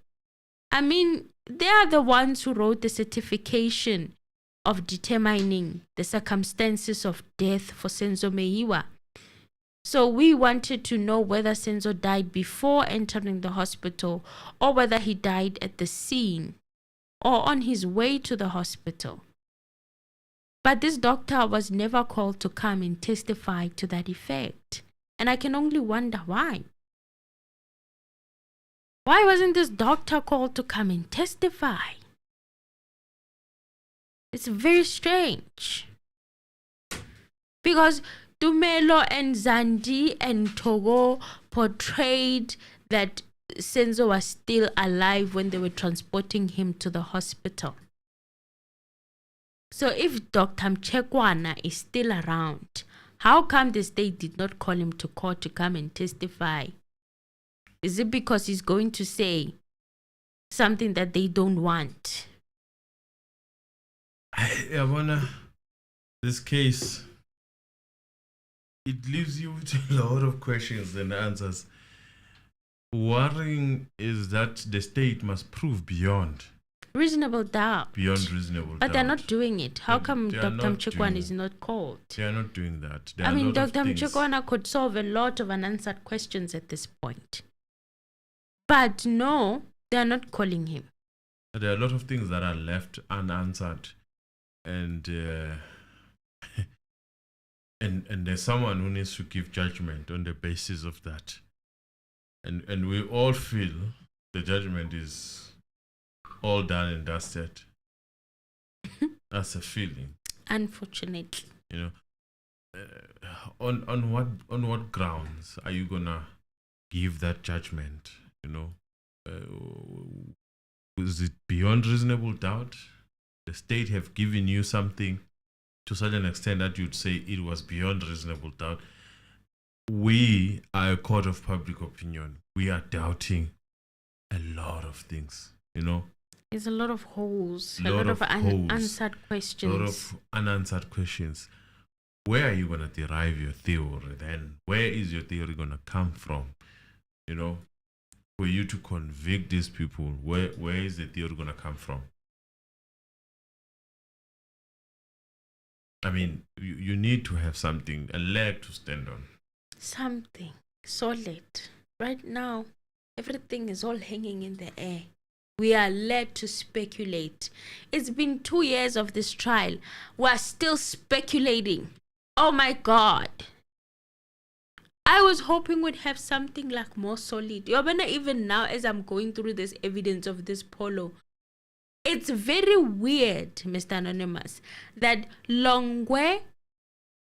I mean, they are the ones who wrote the certification of determining the circumstances of death for Senzo Meyiwa. So we wanted to know whether Senzo died before entering the hospital or whether he died at the scene or on his way to the hospital. But this doctor was never called to come and testify to that effect. And I can only wonder why. Why wasn't this doctor called to come and testify? It's very strange. Because Tumelo and Zandi and Togo portrayed that Senzo was still alive when they were transporting him to the hospital. So if Dr. Mchekwana is still around, how come the state did not call him to court to come and testify? Is it because he's going to say something that they don't want? This case, it leaves you with a lot of questions and answers. Worrying is that the state must prove beyond reasonable doubt. Beyond reasonable doubt. But they're not doing it. How come Dr. Mchekwana is not called? They are not doing that. I mean, Dr. Mchekwana could solve a lot of unanswered questions at this point. But no, they are not calling him. There are a lot of things that are left unanswered. And and there's someone who needs to give judgment on the basis of that. And we all feel the judgment is all done and dusted. That's a feeling. Unfortunately. You know, on what grounds are you gonna give that judgment? You know, is it beyond reasonable doubt? The state have given you something to such an extent that you'd say it was beyond reasonable doubt. We are a court of public opinion. We are doubting a lot of things, you know. There's a lot of holes, a lot of unanswered questions. A lot of unanswered questions. Where are you going to derive your theory then? Where is your theory going to come from? You know, for you to convict these people, where is the theory going to come from? I mean, you need to have something, a leg to stand on. Something solid. Right now, everything is all hanging in the air. We are led to speculate. It's been 2 years of this trial. We're still speculating. Oh my God. I was hoping we'd have something like more solid. Even now, as I'm going through this evidence of this Polo, it's very weird, Mr. Anonymous, that Longwe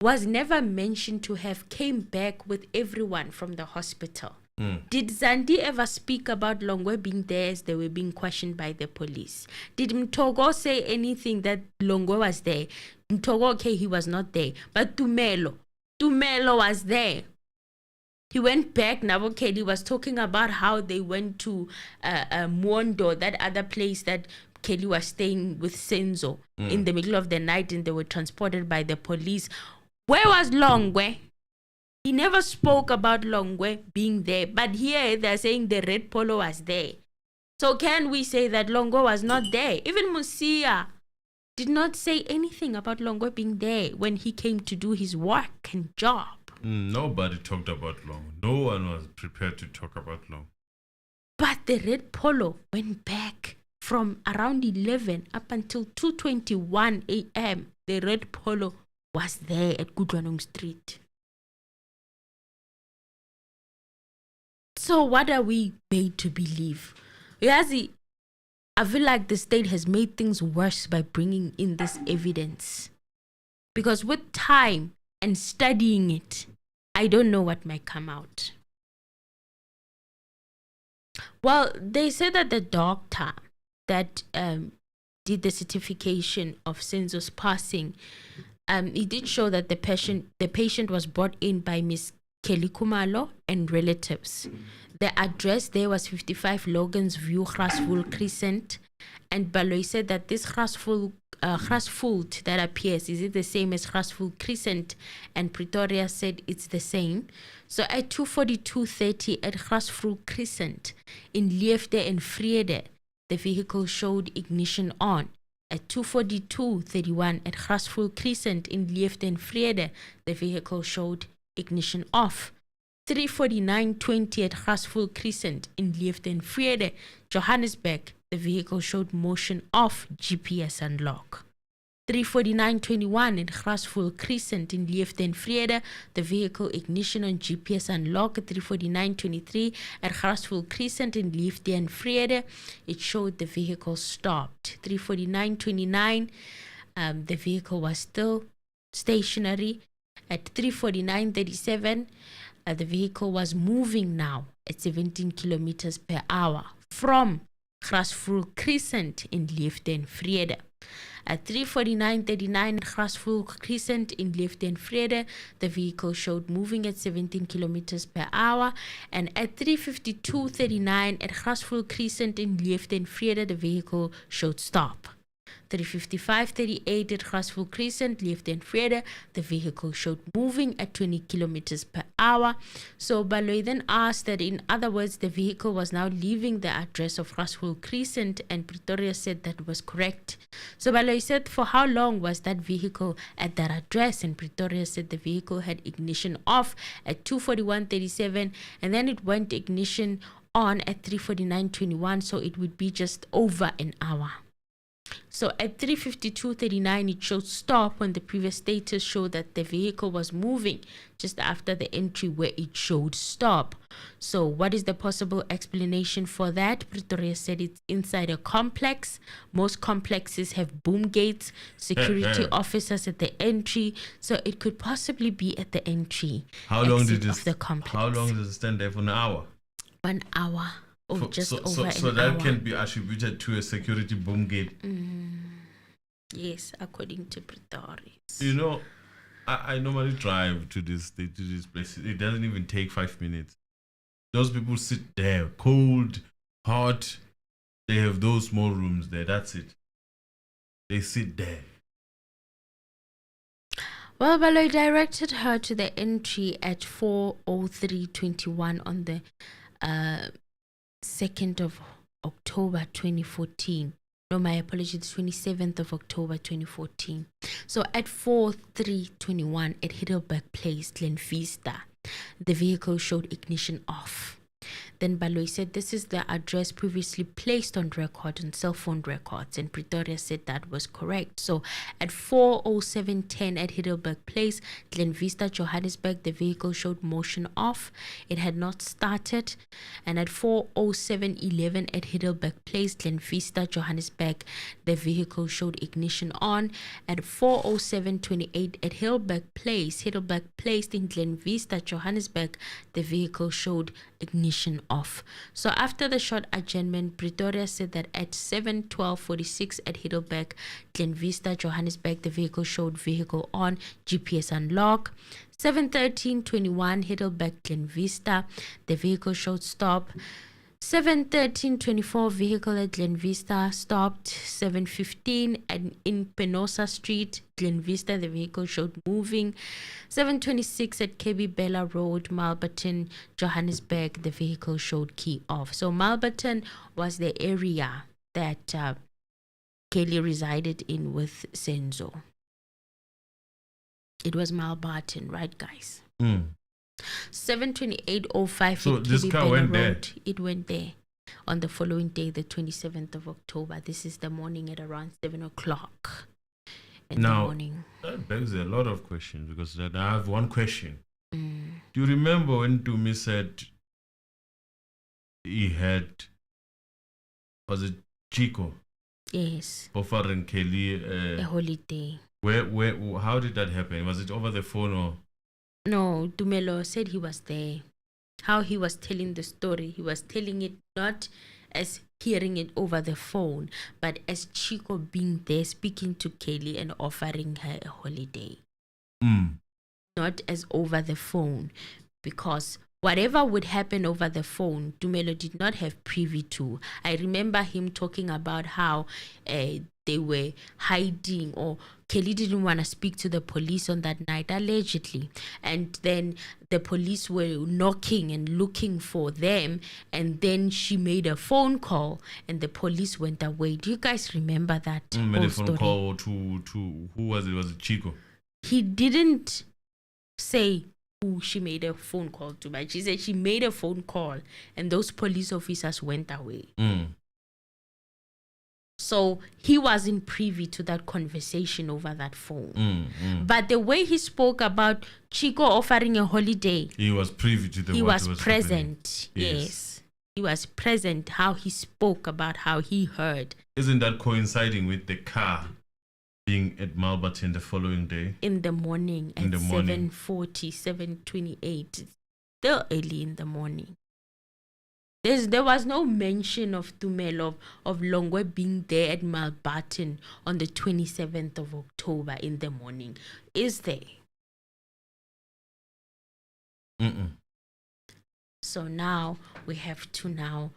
was never mentioned to have came back with everyone from the hospital. Did Zandi ever speak about Longwe being there as they were being questioned by the police? Did Mtogo say anything that Longwe was there? Mtogo, okay, he was not there. But Tumelo was there. He went back. Nabo Kelly was talking about how they went to Mwondo, that other place that Kelly was staying with Senzo in the middle of the night, and they were transported by the police. Where was Longwe? He never spoke about Longwe being there. But here they're saying the red Polo was there. So can we say that Longwe was not there? Even Musia did not say anything about Longwe being there when he came to do his work and job. Nobody talked about Long. No one was prepared to talk about Long. But the red Polo went back from around 11 up until 2:21 a.m. The red Polo was there at Gudwanong Street. So what are we made to believe? Yazi, I feel like the state has made things worse by bringing in this evidence. Because with time and studying it, I don't know what might come out. Well, they said that the doctor that did the certification of Senzo's passing, he did show that the patient was brought in by Miss Kelly Kumalo and relatives. The address there was 55 Logan's View, Grasville Crescent. And Baloy said that this Grasville that appears, is it the same as Grasville Crescent? And Pretoria said it's the same. So at 2:42:30 at Grasville Crescent in Liefde and Vrede, the vehicle showed ignition on. At 2:42:31 at Grasville Crescent in Liefde and Vrede, the vehicle showed ignition off. 3:49:20 at Grasville Crescent in Liefde and Vrede, Johannesburg, the vehicle showed motion off, GPS unlock. 3:49:21 at Grasville Crescent in Liefde and Vrede, the vehicle ignition on, GPS unlock. 3:49:23 at Grasville Crescent in Liefde and Vrede, it showed the vehicle stopped. 3:49:29, the vehicle was still stationary. At 3:49:37, the vehicle was moving now at 17 kilometers per hour from Grasville Crescent in Liefde and Vrede. At 3:49:39 at Grasville Crescent in Liefde and Vrede, the vehicle showed moving at 17 kilometers per hour. And at 3:52:39 at Grasville Crescent in Liefde and Vrede, the vehicle showed stop. 3:55:38 at Grasville Crescent, Liefde and Vrede, the vehicle showed moving at 20 kilometers per hour. So Baloy then asked that, in other words, the vehicle was now leaving the address of Grasville Crescent, and Pretoria said that was correct. So Baloy said, for how long was that vehicle at that address? And Pretoria said the vehicle had ignition off at 2:41:37, and then it went ignition on at 3:49:21, so it would be just over an hour. So at 3:52:39, it showed stop when the previous status showed that the vehicle was moving just after the entry where it showed stop. So what is the possible explanation for that? Pretoria said it's inside a complex. Most complexes have boom gates, security officers at the entry, so it could possibly be at the entry. How long did of the complex. How long does it stand there for? An hour? 1 hour. Over So an that hour. can be attributed to a security boom gate. Yes, according to Pretoria. You know, I normally drive to this place. It doesn't even take 5 minutes. Those people sit there, cold, hot. They have those small rooms there. That's it. They sit there. Well, Baloy directed her to the entry at 4:03:21 on the 2nd of October 2014. No, my apologies, 27th of October 2014. So at 4:03:21 at Heidelberg Place, Glen Vista, the vehicle showed ignition off. Then Baloy said this is the address previously placed on record, on cell phone records, and Pretoria said that was correct. So at 4:07:10 at Heidelberg Place, Glen Vista, Johannesburg, the vehicle showed motion off. It had not started. And at 4:07:11 at Heidelberg Place, Glen Vista, Johannesburg, the vehicle showed ignition on. At 4:07:28 at Heidelberg Place in Glen Vista, Johannesburg, the vehicle showed ignition off. So after the short adjournment, Pretoria said that at 7:12:46 at Heidelberg, Glen Vista, Johannesburg, the vehicle showed vehicle on, GPS unlock. 7:13:21 Heidelberg, Glen Vista, the vehicle showed stop. 7:13:24 vehicle at Glen Vista stopped. 7:15 and in Penosa Street, Glen Vista, the vehicle showed moving. 7:26 at KB Bella Road, Malberton, Johannesburg, the vehicle showed key off. So Malberton was the area that Kelly resided in with Senzo. It was Malberton, right, guys? 7:28:05 So at this KB car Bella went there? Road. It went there. on the following day, the 27th of October. This is the morning at around 7 o'clock in the morning. That begs a lot of questions because I have one question. Mm. Do you remember when Tumi said he had, was it Chico? Yes. Offering Kelly a holiday. Where? How did that happen? Was it over the phone or? No, Dumelo said he was there. How he was telling the story, he was telling it not as hearing it over the phone, but as Chico being there, speaking to Kelly and offering her a holiday. Not as over the phone, because whatever would happen over the phone, Dumelo did not have privy to. I remember him talking about how they were hiding, or Kelly didn't want to speak to the police on that night, allegedly. And then the police were knocking and looking for them. And then she made a phone call and the police went away. Do you guys remember that Made a phone story? Call to who was it? Was it Chico? He didn't say who she made a phone call to, but she said she made a phone call and those police officers went away. So he wasn't privy to that conversation over that phone. But the way he spoke about Chico offering a holiday, he was privy to the. He was present. Yes. He was present. How he spoke about how he heard. Isn't that coinciding with the car being at Malberton the following day? In the morning at 7:40, 7:28. Still early in the morning. There was no mention of Tumelo of Longwe being there at Malberton on the 27th of October in the morning. Is there? So now we have to now.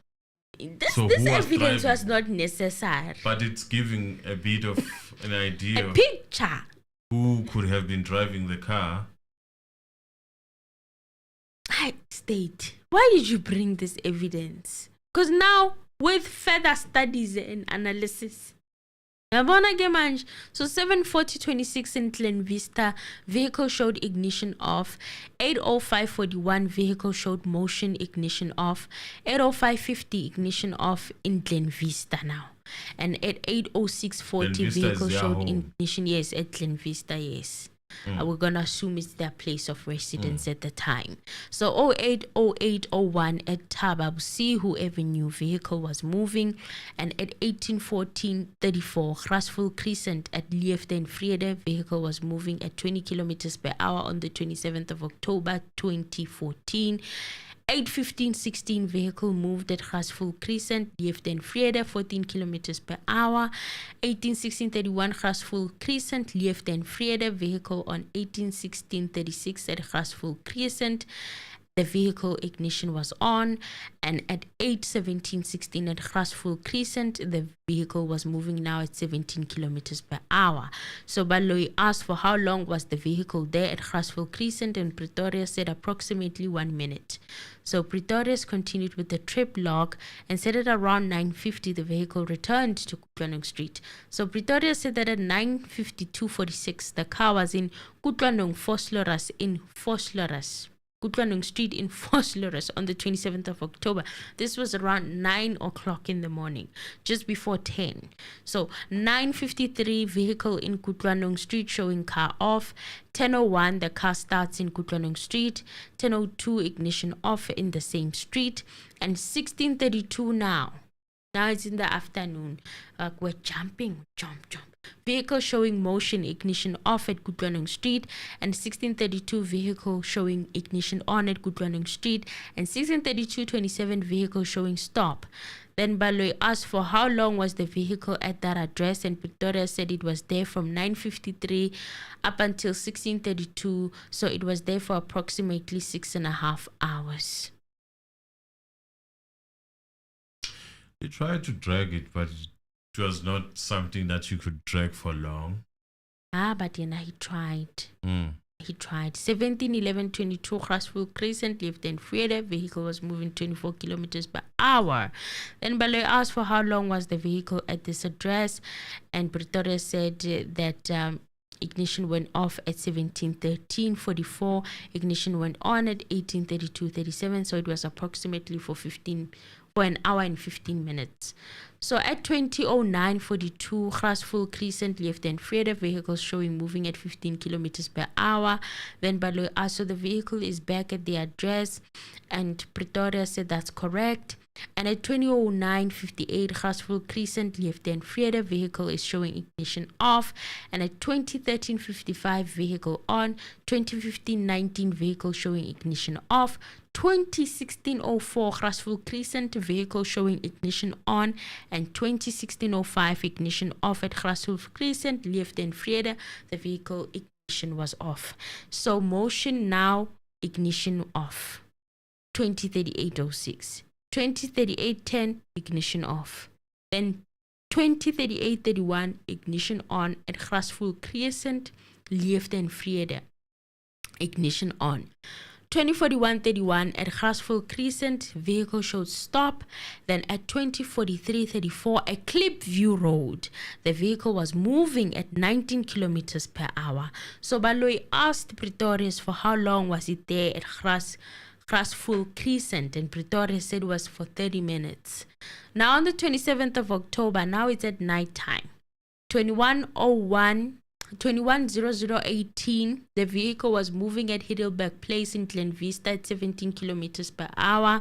This evidence was not necessary. But it's giving a bit of an idea. A picture. Who could have been driving the car? I state, why did you bring this evidence? Because now, with further studies and analysis, so 7:40:26 in Glen Vista, vehicle showed ignition off. 8:05:41, vehicle showed motion, ignition off. 8:05:50, ignition off in Glen Vista now. And at 8:06:40, vehicle showed ignition, yes, at Glen Vista, yes. We're going to assume it's their place of residence at the time. So 08:08:01 at Tababusihu Avenue, vehicle was moving. And at 18:14:34, Grasville Crescent at Liefde and Vrede, vehicle was moving at 20 kilometers per hour on the 27th of October 2014. 8:15:16, vehicle moved at Grasville Crescent, Liefde and Vrede, 14 kilometers per hour. 18:16:31, Grasville Crescent, Liefde and Vrede, vehicle on 18:16:36 at Grasville Crescent. The vehicle ignition was on, and at 8:17:16 at Grasville Crescent, the vehicle was moving now at 17 kilometers per hour. So Baloi asked for how long was the vehicle there at Grasville Crescent, and Pretoria said approximately 1 minute. So Pretorius continued with the trip log and said at around 9:50 the vehicle returned to Kutlanong Street. So Pretoria said that at 9:52:46 the car was in Kutlanong Kutlanong Street in Vosloorus on the 27th of October. This was around 9 o'clock in the morning, just before 10. So 9:53, vehicle in Kutlanong Street showing car off. 10:01, the car starts in Kutlanong Street. 10:02, ignition off in the same street. And 16:32 now. Now it's in the afternoon. We're jumping, jump. Vehicle showing motion, ignition off at Kutlanong Street. And 16:32, vehicle showing ignition on at Kutlanong Street. And 16:32:27, vehicle showing stop. Then Baloi asked for how long was the vehicle at that address, and Pretoria said it was there from 9:53 up until 16:32. So it was there for approximately 6.5 hours. They tried to drag it, but it was not something that you could drag for long. But he tried. He tried. 17:11:22, Grasville Crescent, Liefde and Vrede. Vehicle was moving 24 kilometers per hour. Then Baloi asked for how long was the vehicle at this address, and Pretoria said that ignition went off at 17:13:44. Ignition went on at 18:32:37. So it was approximately for 15 for an hour and 15 minutes. So at 20:09:42, Grasville Crescent left and Vrede vehicles showing moving at 15 kilometers per hour. Then Baloyi asked, so the vehicle is back at the address, and Pretoria said that's correct. And at 20:09:58, Grasville Crescent left and Vrede vehicle is showing ignition off. And at 20:13:55, vehicle on. 20:15:19, vehicle showing ignition off. 20:16:04, Grasville Crescent vehicle showing ignition on, and 20:16:05 ignition off at Grasville Crescent, left and Vrede, the vehicle ignition was off. So motion now, ignition off. 20:38:06, 20:38:10 ignition off. Then 20:38:31 ignition on at Grasville Crescent, left and Vrede, ignition on. 20:41:31 at Grasville Crescent, vehicle showed stop. Then at 20:43:34 at Clipview Road, the vehicle was moving at 19 kilometers per hour. So Baloyi asked Pretorius for how long was it there at Grasville Crescent, and Pretoria said it was for 30 minutes. Now on the 27th of October, now it's at night time. 21:00:18, the vehicle was moving at Heidelberg Place in Glen Vista at 17 kilometers per hour.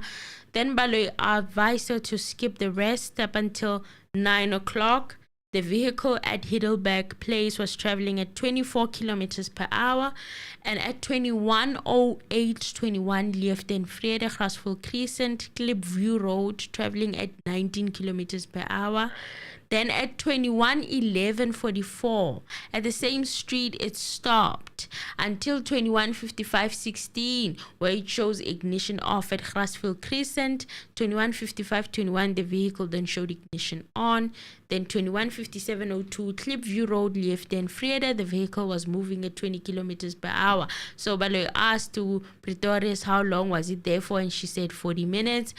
Then Baloyi advised her to skip the rest up until 9 o'clock. The vehicle at Heidelberg Place was traveling at 24 kilometers per hour. And at 21:08:21, left and Vrede, Grasville Crescent, Clipview Road, traveling at 19 kilometers per hour. Then at 21:11:44, at the same street, it stopped until 21:55:16, where it shows ignition off at Grasville Crescent. 21:55:21, the vehicle then showed ignition on. Then 21:57:02, Clipview Road, left and Vrede, the vehicle was moving at 20 kilometers per hour. So Baloyi asked to Pretorius how long was it there for, and she said 40 minutes.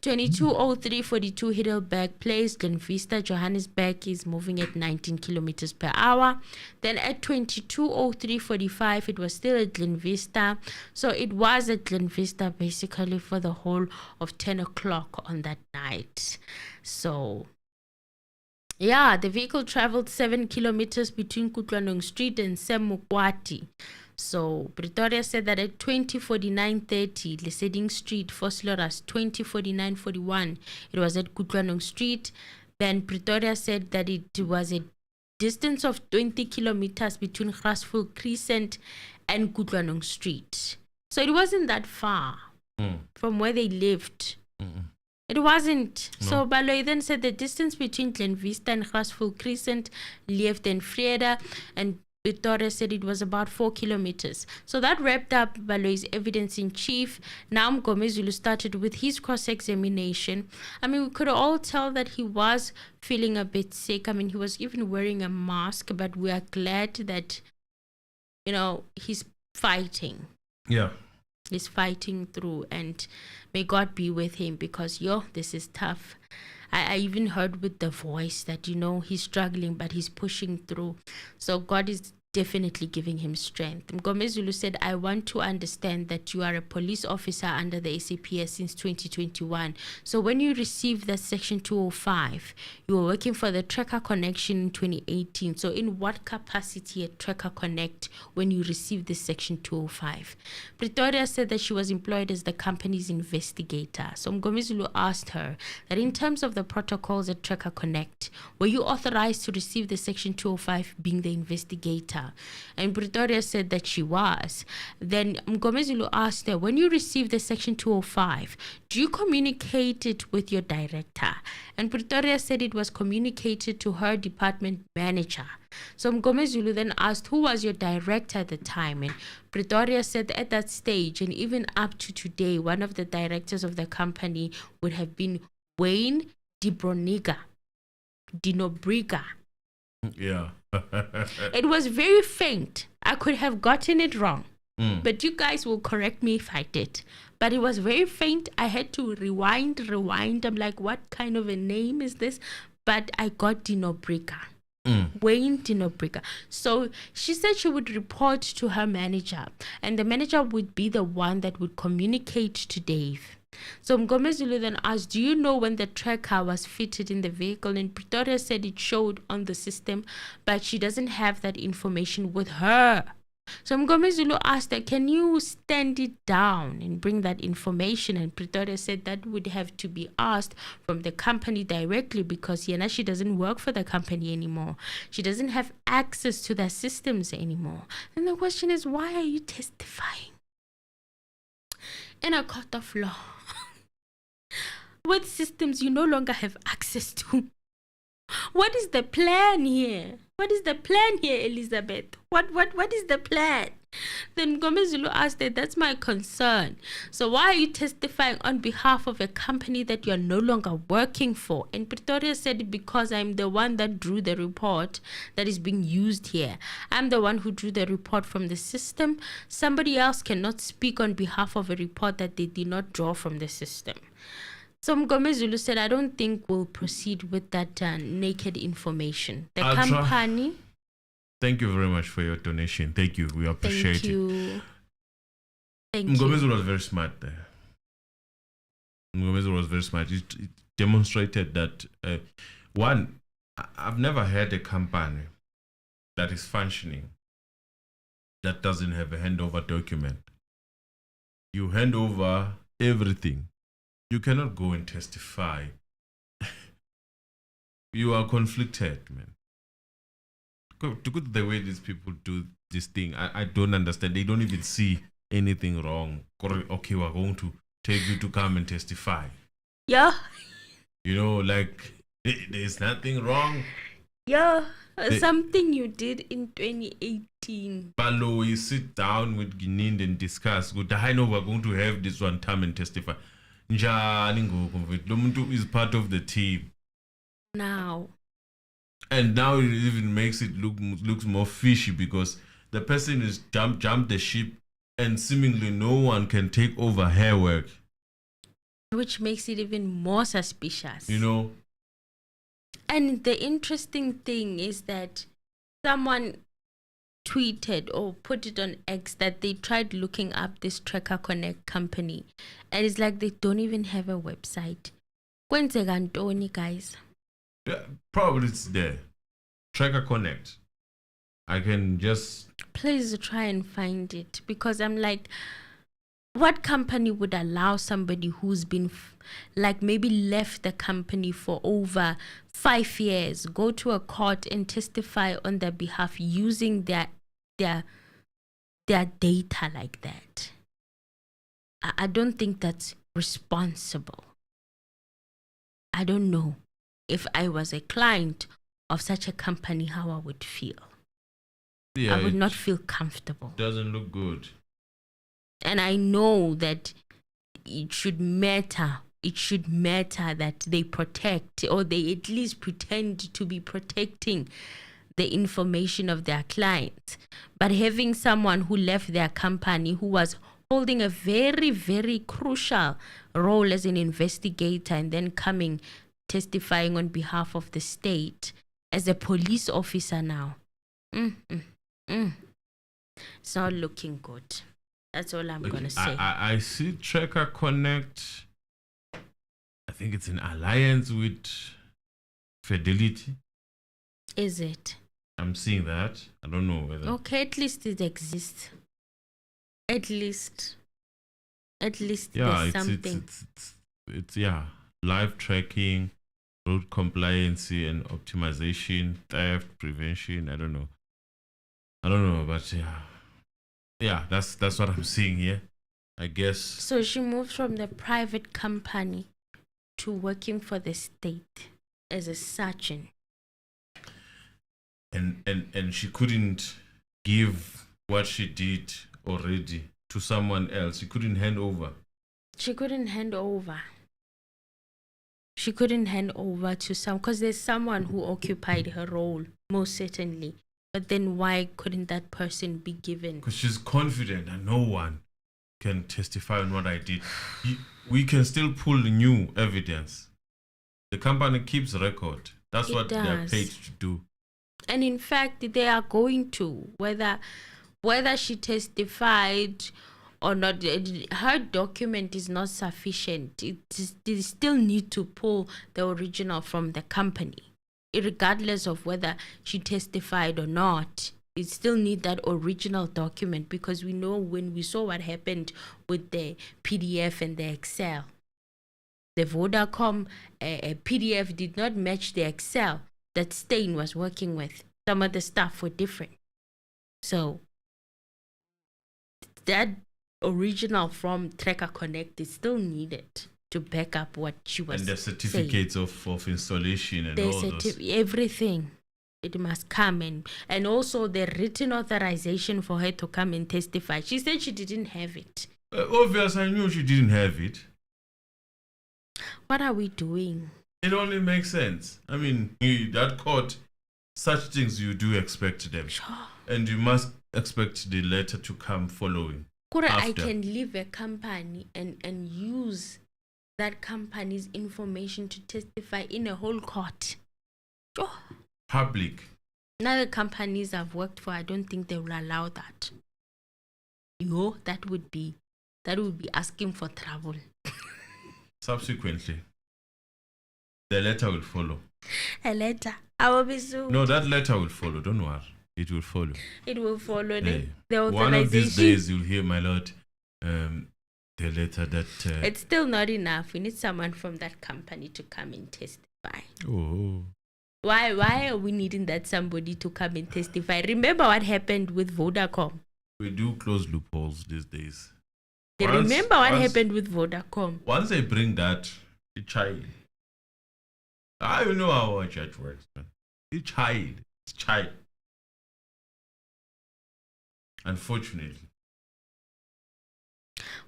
22:03:42, Heidelberg Place, Glen Vista, Johannesburg, is moving at 19 kilometers per hour. Then at 22:03:45, it was still at Glen Vista. So it was at Glen Vista basically for the whole of 10 o'clock on that night. So yeah, the vehicle traveled 7 kilometers between Kutlwanong Street and Semukwati. So Pretoria said that at 20:49:30, Leseding Street, Vosloorus, 20:49:41, it was at Kutlwanong Street. Then Pretoria said that it was a distance of 20 kilometers between Grasville Crescent and Kutlwanong Street. So it wasn't that far from where they lived. It wasn't. No. So Baloyi then said the distance between Glen Vista and Grasville Crescent, left and Vrede, and Pretoria said it was about 4 kilometers. So that wrapped up Baloyi's evidence in chief. Now MNGOMEZULU started with his cross-examination. I mean, we could all tell that he was feeling a bit sick. I mean, he was even wearing a mask, but we are glad that, you know, he's fighting. Yeah. He's fighting through, and may God be with him, because, this is tough. I even heard with the voice that, he's struggling, but he's pushing through. So God is definitely giving him strength. MNGOMEZULU said, I want to understand that you are a police officer under the SAPS since 2021. So when you received that Section 205, you were working for the Tracker Connection in 2018. So in what capacity at Tracker Connect when you received this Section 205? Pretoria said that she was employed as the company's investigator. So MNGOMEZULU asked her that in terms of the protocols at Tracker Connect, were you authorized to receive the Section 205 being the investigator? And Pretoria said that she was. Then MNGOMEZULU asked her, when you received the Section 205, do you communicate it with your director? And Pretoria said it was communicated to her department manager. So MNGOMEZULU then asked, who was your director at the time? And Pretoria said at that stage, and even up to today, one of the directors of the company would have been Wayne Dinobriga. Yeah. It was very faint. I could have gotten it wrong, but you guys will correct me if I did. But it was very faint. I had to rewind. I'm like, what kind of a name is this? But I got Dinobriga. Wayne Dinobriga. So she said she would report to her manager, and the manager would be the one that would communicate to Dave. So MNGOMEZULU then asked, do you know when the tracker was fitted in the vehicle? And Pretoria said it showed on the system, but she doesn't have that information with her. So MNGOMEZULU asked her, can you stand it down and bring that information? And Pretoria said that would have to be asked from the company directly, because she doesn't work for the company anymore. She doesn't have access to their systems anymore. And the question is, why are you testifying in a court of law with systems you no longer have access to? What is the plan here? What is the plan here, Elizabeth? What is the plan? Then MNGOMEZULU asked that, that's my concern. So why are you testifying on behalf of a company that you're no longer working for? And Pretoria said, because I'm the one that drew the report that is being used here. I'm the one who drew the report from the system. Somebody else cannot speak on behalf of a report that they did not draw from the system. So MNGOMEZULU said, I don't think we'll proceed with that naked information. The company... Thank you very much for your donation. Thank you. We appreciate it. Thank you. MNGOMEZULU was very smart there. MNGOMEZULU was very smart. It demonstrated that, one, I've never had a company that is functioning that doesn't have a handover document. You hand over everything. You cannot go and testify. You are conflicted, man. The way these people do this thing, I don't understand. They don't even see anything wrong. Okay, we're going to take you to come and testify. Yeah. Like, there's nothing wrong. Yeah. Something you did in 2018. Polo, we sit down with GININDA and discuss. I know we're going to have this one time and testify. Lomuntu is part of the team now, and now it even makes it looks more fishy, because the person is jumped the ship and seemingly no one can take over her work, which makes it even more suspicious. And the interesting thing is that someone tweeted or put it on X that they tried looking up this Tracker Connect company, and it's like they don't even have a website. Kwenzeka ntoni, guys? Yeah, probably it's there. Tracker Connect. I can just... Please try and find it, because I'm like, what company would allow somebody who's been maybe left the company for over 5 years go to a court and testify on their behalf using their data like that? I don't think that's responsible. I don't know if I was a client of such a company how I would feel. Yeah, I would not feel comfortable. Doesn't look good. And I know that it should matter. It should matter that they protect, or they at least pretend to be protecting the information of their clients. But having someone who left their company, who was holding a very, very crucial role as an investigator, and then coming testifying on behalf of the state as a police officer now. It's not looking good. That's all I'm going to say. I see Tracker Connect. I think it's an alliance with Fidelity. Is it? I'm seeing that. I don't know whether... Okay, at least it exists. At least there's something. It's live tracking, road compliance and optimization, theft prevention. I don't know, but yeah, that's what I'm seeing here, I guess. So she moved from the private company to working for the state as a sergeant. And she couldn't give what she did already to someone else. She couldn't hand over. She couldn't hand over to because there's someone who occupied her role, most certainly. But then why couldn't that person be given? Because she's confident that no one can testify on what I did. We can still pull new evidence. The company keeps record. That's what they're paid to do. And in fact, they are going to, whether she testified or not. Her document is not sufficient. They still need to pull the original from the company, regardless of whether she testified or not. We still need that original document, because we know when we saw what happened with the PDF and the Excel, the Vodacom PDF did not match the Excel that Stain was working with. Some of the stuff were different. So that original from Tracker Connect is still needed to back up what she was saying. And the certificates of installation and all those. Everything. It must come in. And also the written authorization for her to come and testify. She said she didn't have it. Obvious, I knew she didn't have it. What are we doing? It only makes sense. I mean, that court, such things you do expect them. Sure. And you must expect the letter to come following. Kura, I can leave a company and use that company's information to testify in a whole court. Oh. Public. Now the companies I've worked for, I don't think they will allow that. That would be asking for trouble. Subsequently, the letter will follow. A letter? I will be sued. No, that letter will follow. Don't worry. It will follow. It will follow. Hey. The authorization. One of these days, you'll hear, my lord, the letter that... it's still not enough. We need someone from that company to come and testify. Oh. Why are we needing that somebody to come and testify? Remember what happened with Vodacom? We do close loopholes these days. Remember what happened with Vodacom? Once they bring that, the child. I don't know how a judge works, man. It's child. Unfortunately.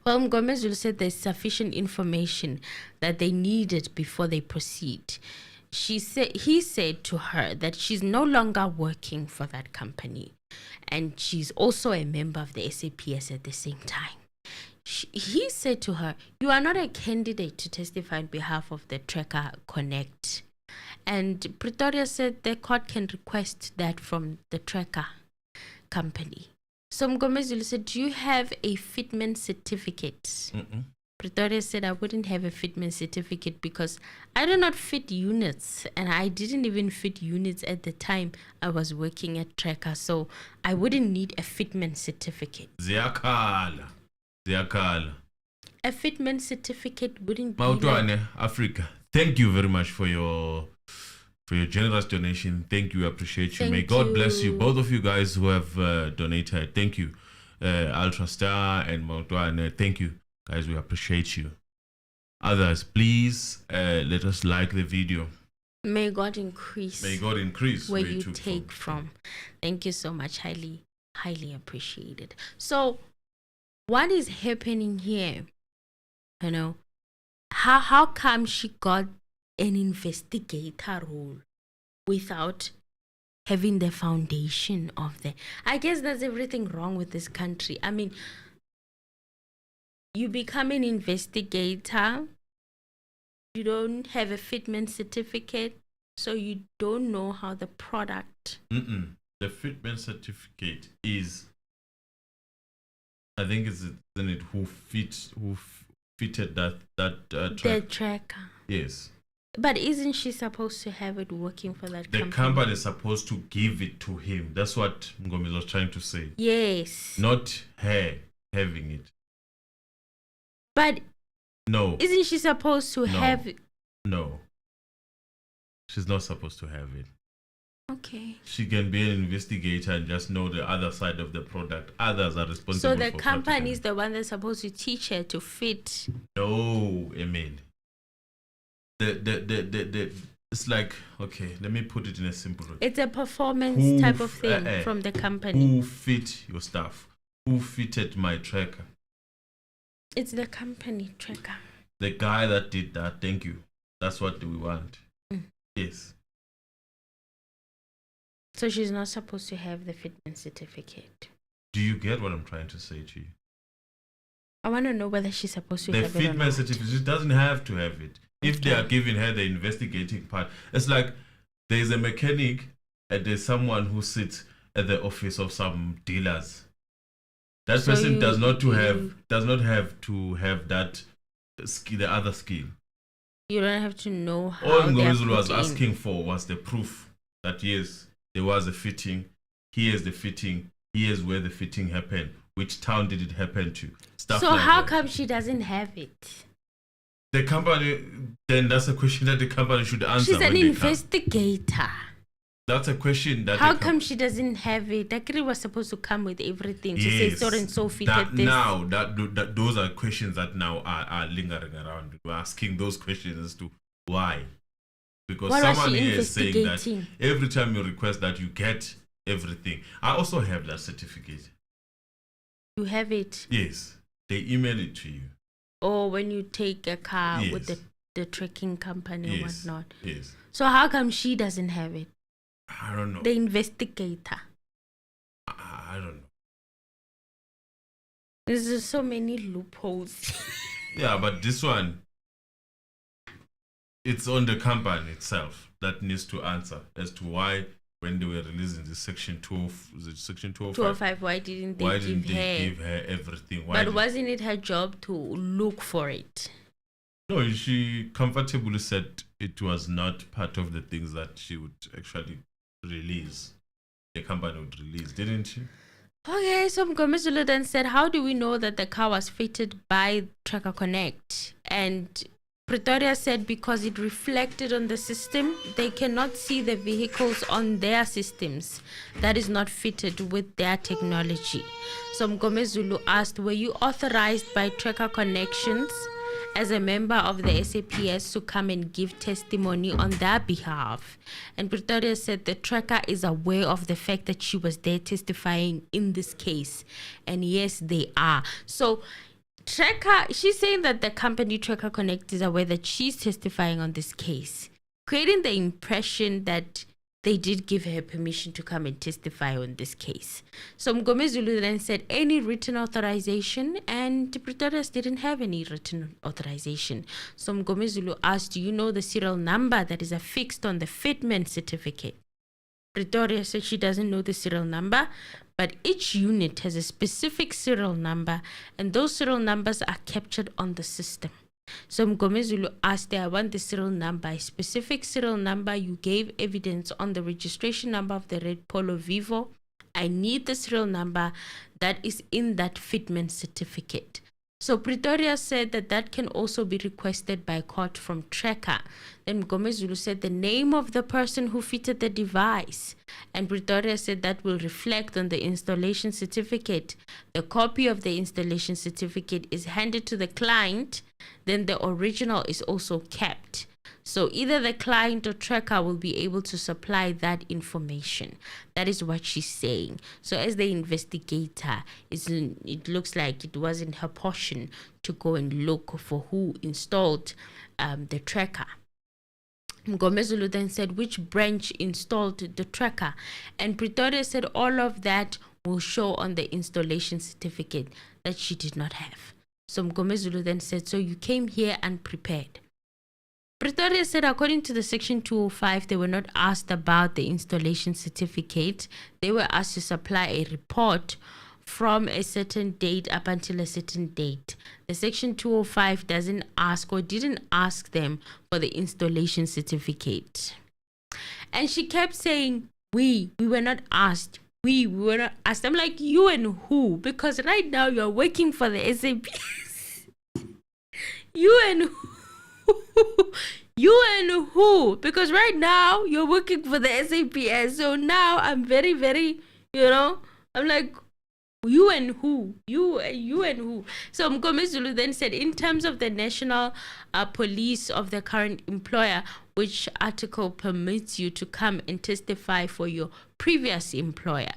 Well, MNGOMEZULU said there's sufficient information that they needed before they proceed. He said to her that she's no longer working for that company, and she's also a member of the SAPS at the same time. He said to her, you are not a candidate to testify on behalf of the Tracker Connect. And Pretoria said the court can request that from the Tracker company. So MNGOMEZULU said, do you have a fitment certificate? Mm-mm. Pretoria said, I wouldn't have a fitment certificate because I do not fit units, and I didn't even fit units at the time I was working at Tracker, so I wouldn't need a fitment certificate. Ziyakhala. A fitment certificate wouldn't be Mautwane, Africa. Thank you very much for your generous donation. Thank you. I appreciate you. May God bless you. Both of you guys who have donated. Thank you. Ultrastar and Mautwane. Thank you. Guys, we appreciate you. Others, please let us like the video. May God increase. May God increase where you take from. Thank you so much. Highly, highly appreciated. So, what is happening here? You know, how come she got an investigator role without having the foundation of the... I guess there's everything wrong with this country. I mean, you become an investigator, you don't have a fitment certificate, so you don't know how the product... The fitment certificate is, I think isn't it who fitted that track? The tracker. Yes. But isn't she supposed to have it working for that company? The company is supposed to give it to him. That's what MNGOMEZULU was trying to say. Yes. Not her having it. But no. Isn't she supposed to have it? No. She's not supposed to have it. Okay. She can be an investigator and just know the other side of the product. Others are responsible so for the company is the one that's supposed to teach her to fit. No, Amen. It's like, okay, let me put it in a simple way. It's a performance type of thing from the company. Who fit your stuff? Who fitted my tracker? It's the company Tracker. The guy that did that, thank you. That's what we want. Yes. So she's not supposed to have the fitment certificate. Do you get what I'm trying to say to you? I want to know whether she's supposed to have it or not. The fitment certificate, she doesn't have to have it. If they are giving her the investigating part, it's like there's a mechanic and there's someone who sits at the office of some dealers That So person you- does not you- have to have that skill, the other skill. You don't have to know how All they are MNGOMEZULU was put in. asking for was the proof that yes, there was a fitting. Here's the fitting. Here's where the fitting happened. Which town did it happen to? Stuff So like how that. come she doesn't have it? The company, then that's a question that the company should answer. She's an when they come. investigator. That's a question that How the come she doesn't have it? Dakiri was supposed to come with everything to say so and so fitted that this. now that those are questions that now are lingering around. We're asking those questions as to why. Because What was someone she here is saying that investigating? every time you request that you get everything. I also have that certificate. You have it. Yes. They email it to you. Or when you take a car with Yes. the trekking company and Yes. whatnot. Yes. So how come she doesn't have it? I don't know. The investigator. I don't know. There's just so many loopholes. Yeah, but this one, it's on the company itself that needs to answer as to why, when they were releasing this section 12, is it section 205? 205, why didn't they, Why give, didn't they her? give her everything? Why But did- wasn't it her job to look for it? No, she comfortably said it was not part of the things that she would actually release. The company would release, didn't she? Okay, so MNGOMEZULU then said, how do we know that the car was fitted by Tracker Connect? And Pretoria said because it reflected on the system, they cannot see the vehicles on their systems that is not fitted with their technology. So MNGOMEZULU asked, were you authorized by Tracker Connections as a member of the SAPS to come and give testimony on their behalf? And Pretoria said the tracker is aware of the fact that she was there testifying in this case. And yes, they are. So Tracker, she's saying that the company Tracker Connect is aware that she's testifying on this case, creating the impression that they did give her permission to come and testify on this case. So MNGOMEZULU then said any written authorization, and Pretoria didn't have any written authorization. So MNGOMEZULU asked, do you know the serial number that is affixed on the fitment certificate? Pretoria said she doesn't know the serial number, but each unit has a specific serial number, and those serial numbers are captured on the system. So MNGOMEZULU asked her, I want the serial number, a specific serial number. You gave evidence on the registration number of the red Polo Vivo. I need the serial number that is in that fitment certificate. So Pretoria said that that can also be requested by court from Tracker. Then MNGOMEZULU said the name of the person who fitted the device. And Pretoria said that will reflect on the installation certificate. The copy of the installation certificate is handed to the client. Then the original is also kept. So either the client or Tracker will be able to supply that information. That is what she's saying. So as the investigator, it looks like it wasn't her portion to go and look for who installed the tracker. MNGOMEZULU then said which branch installed the tracker. And Pretoria said all of that will show on the installation certificate that she did not have. So MNGOMEZULU then said, so you came here unprepared. Pretoria said according to the section 205, they were not asked about the installation certificate. They were asked to supply a report from a certain date up until a certain date. The section 205 doesn't ask or didn't ask them for the installation certificate. And she kept saying, we were not asked. We were not asked. I'm like, you and who? Because right now you're working for the SAPS. You and who? You and who? Because right now you're working for the SAPS. So now I'm very, very, I'm like, you and who? You and who? So MNGOMEZULU then said, in terms of the national police of the current employer, which article permits you to come and testify for your previous employer?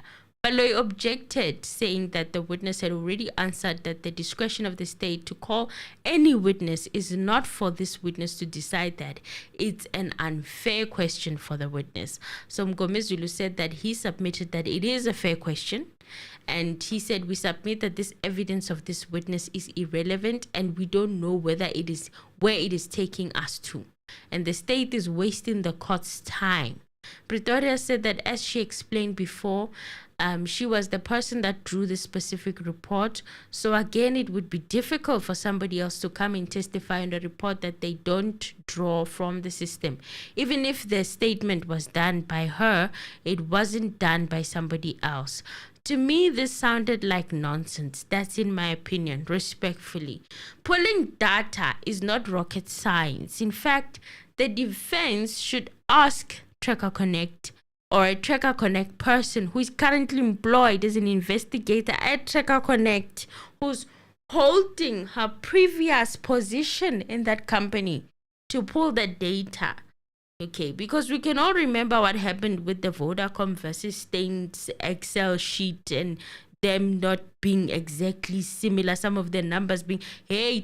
Polo objected, saying that the witness had already answered that the discretion of the state to call any witness is not for this witness to decide that. It's an unfair question for the witness. So MNGOMEZULU said that he submitted that it is a fair question. And he said, we submit that this evidence of this witness is irrelevant and we don't know whether it is where it is taking us to. And the state is wasting the court's time. Pretoria said that as she explained before, She was the person that drew the specific report. So again, it would be difficult for somebody else to come and testify on the report that they don't draw from the system. Even if the statement was done by her, it wasn't done by somebody else. To me, this sounded like nonsense. That's in my opinion, respectfully. Pulling data is not rocket science. In fact, the defense should ask Tracker Connect or a Tracker Connect person who is currently employed as an investigator at Tracker Connect, who's holding her previous position in that company, to pull the data. Okay, because we can all remember what happened with the Vodacom versus Stain's Excel sheet and them not being exactly similar, some of the numbers being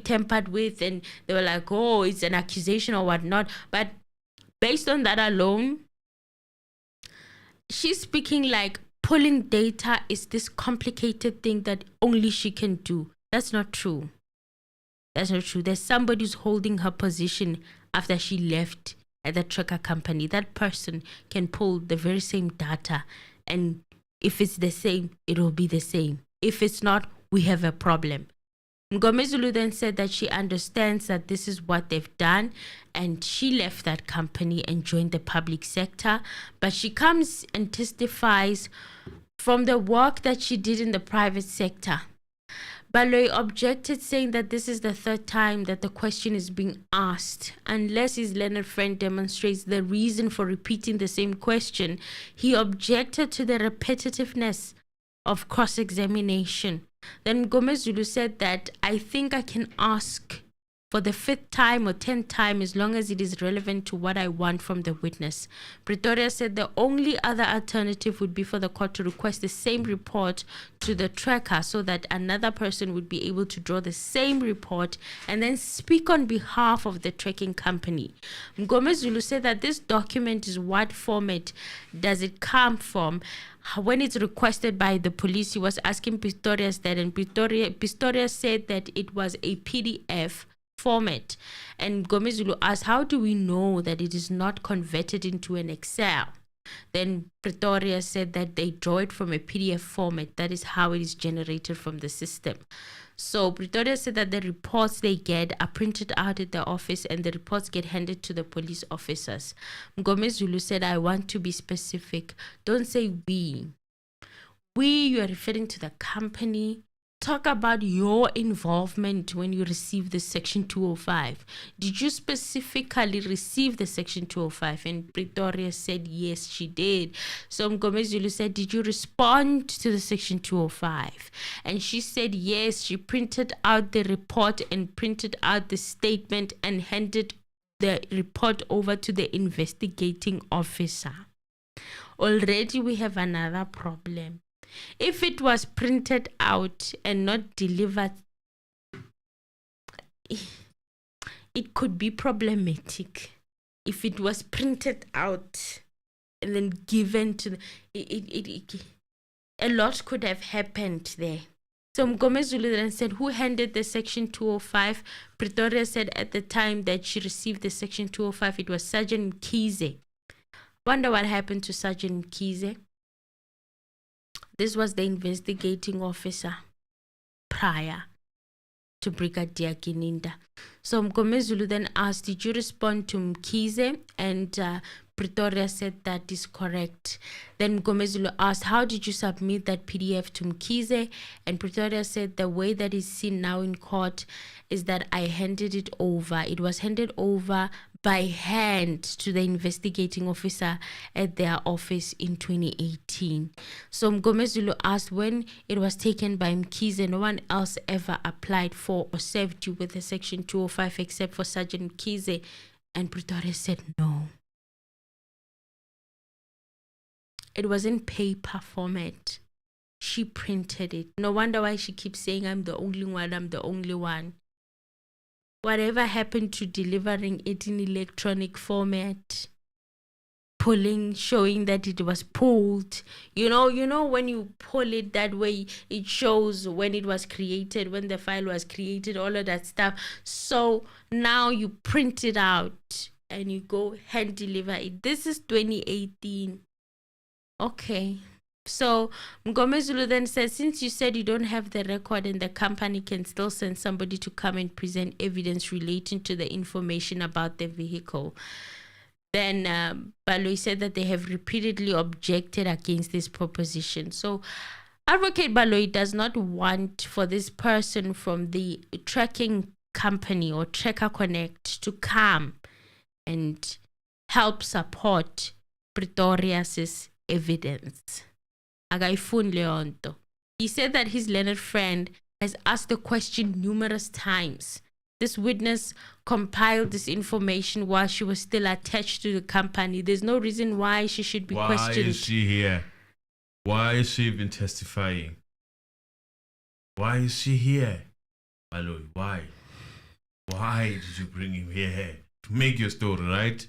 tampered with, and they were like, oh, it's an accusation or whatnot. But based on that alone, she's speaking like pulling data is this complicated thing that only she can do. That's not true. That's not true. There's somebody who's holding her position after she left at the tracker company. That person can pull the very same data, and if it's the same, it will be the same. If it's not, we have a problem. MNGOMEZULU then said that she understands that this is what they've done, and she left that company and joined the public sector. But she comes and testifies from the work that she did in the private sector. Baloyi objected, saying that this is the third time that the question is being asked. Unless his learned friend demonstrates the reason for repeating the same question, he objected to the repetitiveness of cross-examination. Then MNGOMEZULU said that, I think I can ask for the 5th time or 10th time as long as it is relevant to what I want from the witness. Pretoria said the only other alternative would be for the court to request the same report to the tracker so that another person would be able to draw the same report and then speak on behalf of the tracking company. MNGOMEZULU said that this document is what format does it come from? When it's requested by the police, he was asking Pistorius that, and Pistorius said that it was a PDF format. And MNGOMEZULU asked, how do we know that it is not converted into an Excel? Then Pretoria said that they draw it from a PDF format. That is how it is generated from the system. So Pretoria said that the reports they get are printed out at the office and the reports get handed to the police officers. MNGOMEZULU said, I want to be specific. Don't say we. We, you are referring to the company. Talk about your involvement when you received the Section 205. Did you specifically receive the Section 205? And Pretoria said, yes, she did. So MNGOMEZULU said, did you respond to the Section 205? And she said, yes, she printed out the report and printed out the statement and handed the report over to the investigating officer. Already we have another problem. If it was printed out and not delivered, it could be problematic. If it was printed out and then given to a lot could have happened there. So MNGOMEZULU then said, who handed the Section 205? Pretoria said at the time that she received the Section 205, it was Sergeant Mkhize. Wonder what happened to Sergeant Mkhize. This was the investigating officer prior to Brigadier GININDA. So MNGOMEZULU then asked, did you respond to Mkhize? And Pretoria said that is correct. Then MNGOMEZULU asked, how did you submit that PDF to Mkhize? And Pretoria said the way that is seen now in court is that I handed it over. It was handed over by hand to the investigating officer at their office in 2018. So MNGOMEZULU asked, when it was taken by Mkhize, no one else ever applied for or served you with the Section 205 except for Sergeant Mkhize? And Pretoria said no. It was in paper format. She printed it. No wonder why she keeps saying, I'm the only one, I'm the only one. Whatever happened to delivering it in electronic format? Pulling, showing that it was pulled. You know when you pull it that way, it shows when it was created, when the file was created, all of that stuff. So now you print it out and you go hand deliver it. This is 2018. Okay, So MNGOMEZULU then says, since you said you don't have the record and the company can still send somebody to come and present evidence relating to the information about the vehicle, then Baloyi said that they have repeatedly objected against this proposition. So Advocate Baloyi does not want for this person from the tracking company or Tracker Connect to come and help support Pretorius' evidence. Akayifuni leyo nto. He said that his learned friend has asked the question numerous times. This witness compiled this information while she was still attached to the company. There's no reason why she should be questioned. Why is she here? Why is she even testifying? Why is she here? Baloyi, why? Why did you bring him here? To make your story, right?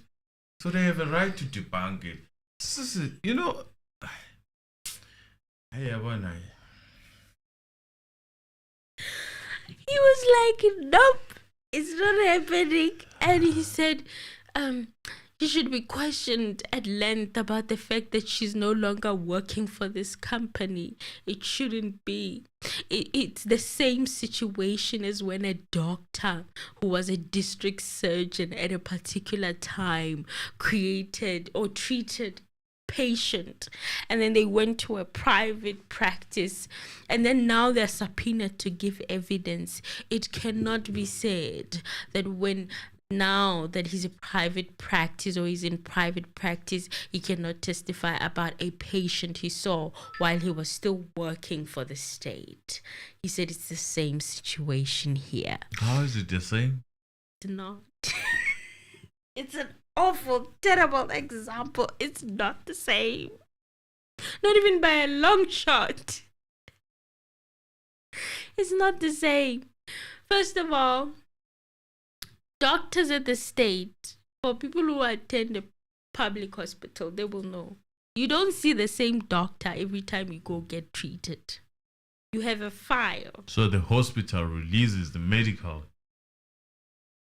So they have a right to debunk it. This is, you know... Hey, he was like, nope, it's not happening. And he said, you should be questioned at length about the fact that she's no longer working for this company. It shouldn't be. It's the same situation as when a doctor who was a district surgeon at a particular time created or treated patient, and then they went to a private practice, and then now they're subpoenaed to give evidence. It cannot be said that when now that he's a private practice or he's in private practice, he cannot testify about a patient he saw while he was still working for the state. He said it's the same situation here. How is it the same? It's not. It's an awful, terrible example. It's not the same. Not even by a long shot. It's not the same. First of all, doctors at the state, for people who attend a public hospital, they will know. You don't see the same doctor every time you go get treated. You have a file. So the hospital releases the medical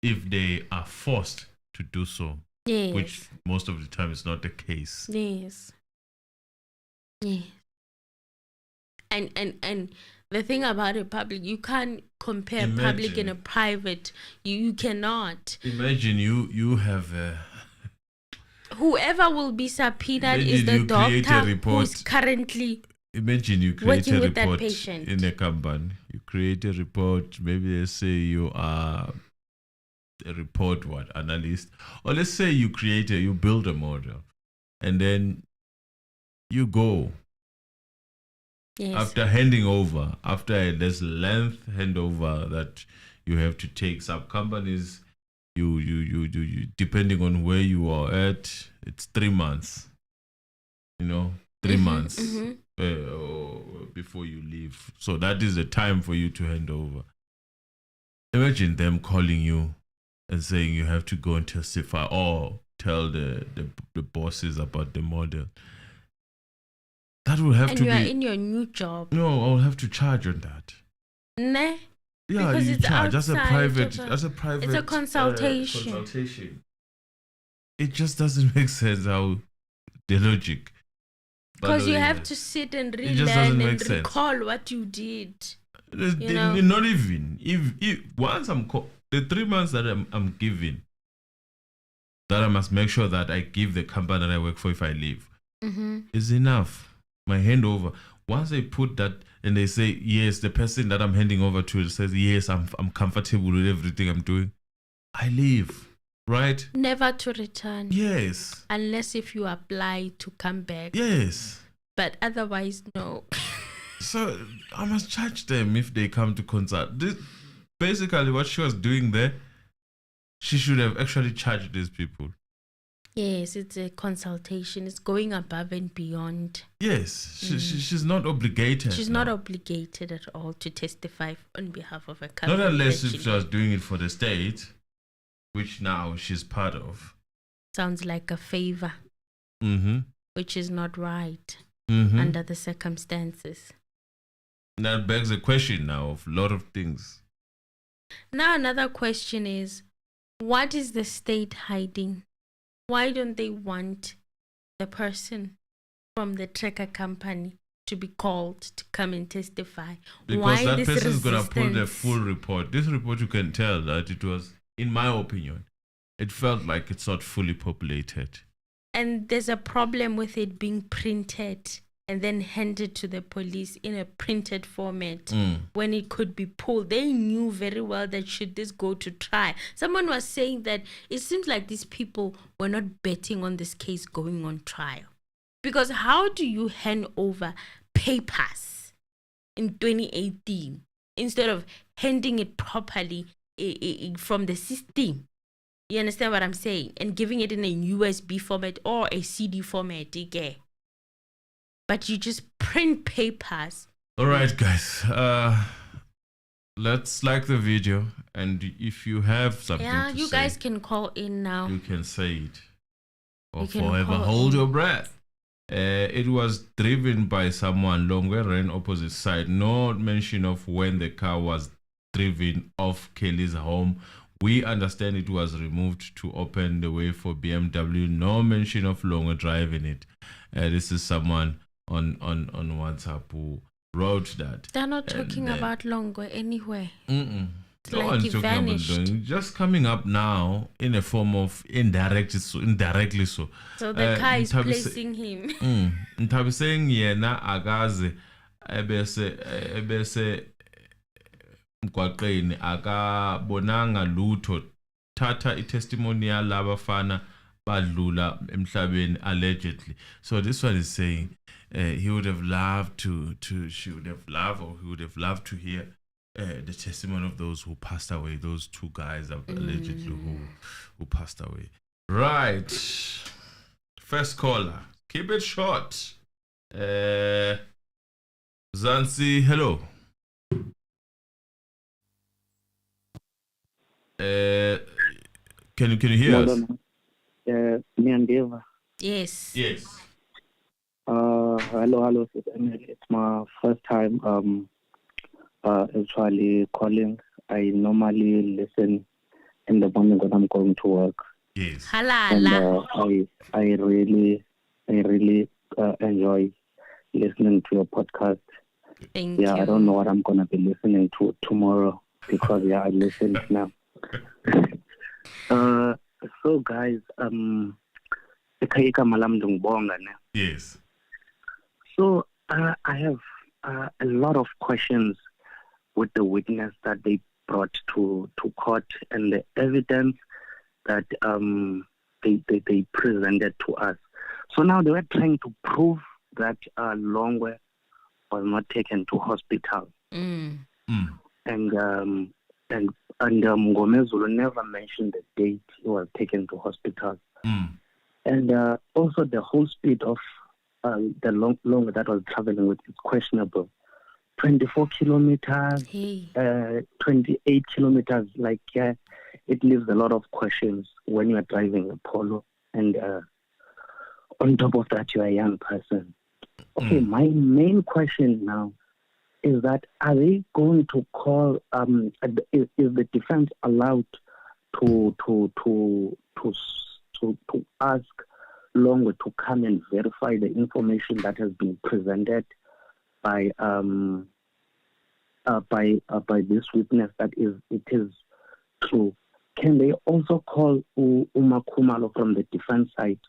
if they are forced to do so. Yes. Which most of the time is not the case. Yes. Yes. And the thing about a public, you can't compare public and a private. You cannot. Imagine you have a... Whoever will be subpoenaed is the doctor who's currently... Imagine you create a report patient in a company. You create a report. Maybe let's say you are a report analyst, or let's say you build a model, and then you go. Yes. After handing over, after this length handover that you have to take, some companies, you depending on where you are at, it's 3 months. 3 months. Before you leave. So that is the time for you to hand over. Imagine them calling you and saying you have to go and testify or tell the bosses about the model. That will have to be... And you are in your new job. No, I'll have to charge on that. Nah. Yeah, because you charge. That's a private... It's a consultation. It just doesn't make sense how the logic... Because you have to sit and relearn and recall what you did. Not even. If once the 3 months that I'm giving, that I must make sure that I give the company that I work for if I leave, is enough. My handover. Once they put that and they say, yes, the person that I'm handing over to says, yes, I'm comfortable with everything I'm doing, I leave. Right? Never to return. Yes. Unless if you apply to come back. Yes. But otherwise, no. So I must charge them if they come to consult. Basically, what she was doing there, she should have actually charged these people. Yes, it's a consultation. It's going above and beyond. Yes, she's not obligated. She's not obligated at all to testify on behalf of a company. Not unless if she was doing it for the state, which now she's part of. Sounds like a favor, which is not right under the circumstances. That begs a question now of a lot of things. Now another question is, what is the state hiding? Why don't they want the person from the tracker company to be called to come and testify. Because Why that this person is going to pull the resistance? full report. This report, you can tell that it was, in my opinion, it felt like it's not fully populated. And there's a problem with it being printed and then handed to the police in a printed format when it could be pulled. They knew very well that should this go to trial. Someone was saying that it seems like these people were not betting on this case going on trial. Because how do you hand over papers in 2018 instead of handing it properly from the system? You understand what I'm saying? And giving it in a USB format or a CD format, okay? But you just print papers. All right, guys. Let's like the video. And if you have something to say, you guys can call in now. you can say it. Or You can forever call hold in. your breath. It was driven by someone Longwe ran opposite side. No mention of when the car was driven off Kelly's home. We understand it was removed to open the way for BMW. No mention of Longwe driving it. This is someone on WhatsApp who wrote that. They're not talking about Longwe anywhere. It's No like one's he talking about vanished. doing, just coming up now in a form of indirectly so. So the car is Ntabi placing him. Ntabi saying yena akaze ebese mgwaqeni akabonanga lutho, thatha itestimony yalaba fana badlula emhlabeni allegedly. So this one is saying he would have loved she would have loved, or he would have loved to hear the testimony of those who passed away, those two guys allegedly who passed away. Right. First caller. Keep it short. Zansi, hello. Can you hear us? Miandeva. Yes. Yes. Hello. It's my first time actually calling. I normally listen in the morning when I'm going to work. Yes. And Halala. I really enjoy listening to your podcast. Thank you. I don't know what I'm gonna be listening to tomorrow because I listen now. So guys, Yes. so I have a lot of questions with the witness that they brought to court and the evidence that they presented to us. So now they were trying to prove that Longwe was not taken to hospital, and MNGOMEZULU never mentioned the date he was taken to hospital, and also the whole speed of the Longwe that was traveling with is questionable. 24 kilometers, 28 kilometers, it leaves a lot of questions when you are driving a Polo, and on top of that, you are a young person. Okay, my main question now is that are they going to call? Is the defense allowed to ask Longwe to come and verify the information that has been presented by this witness that it is true? Can they also call Uma Khumalo from the defense side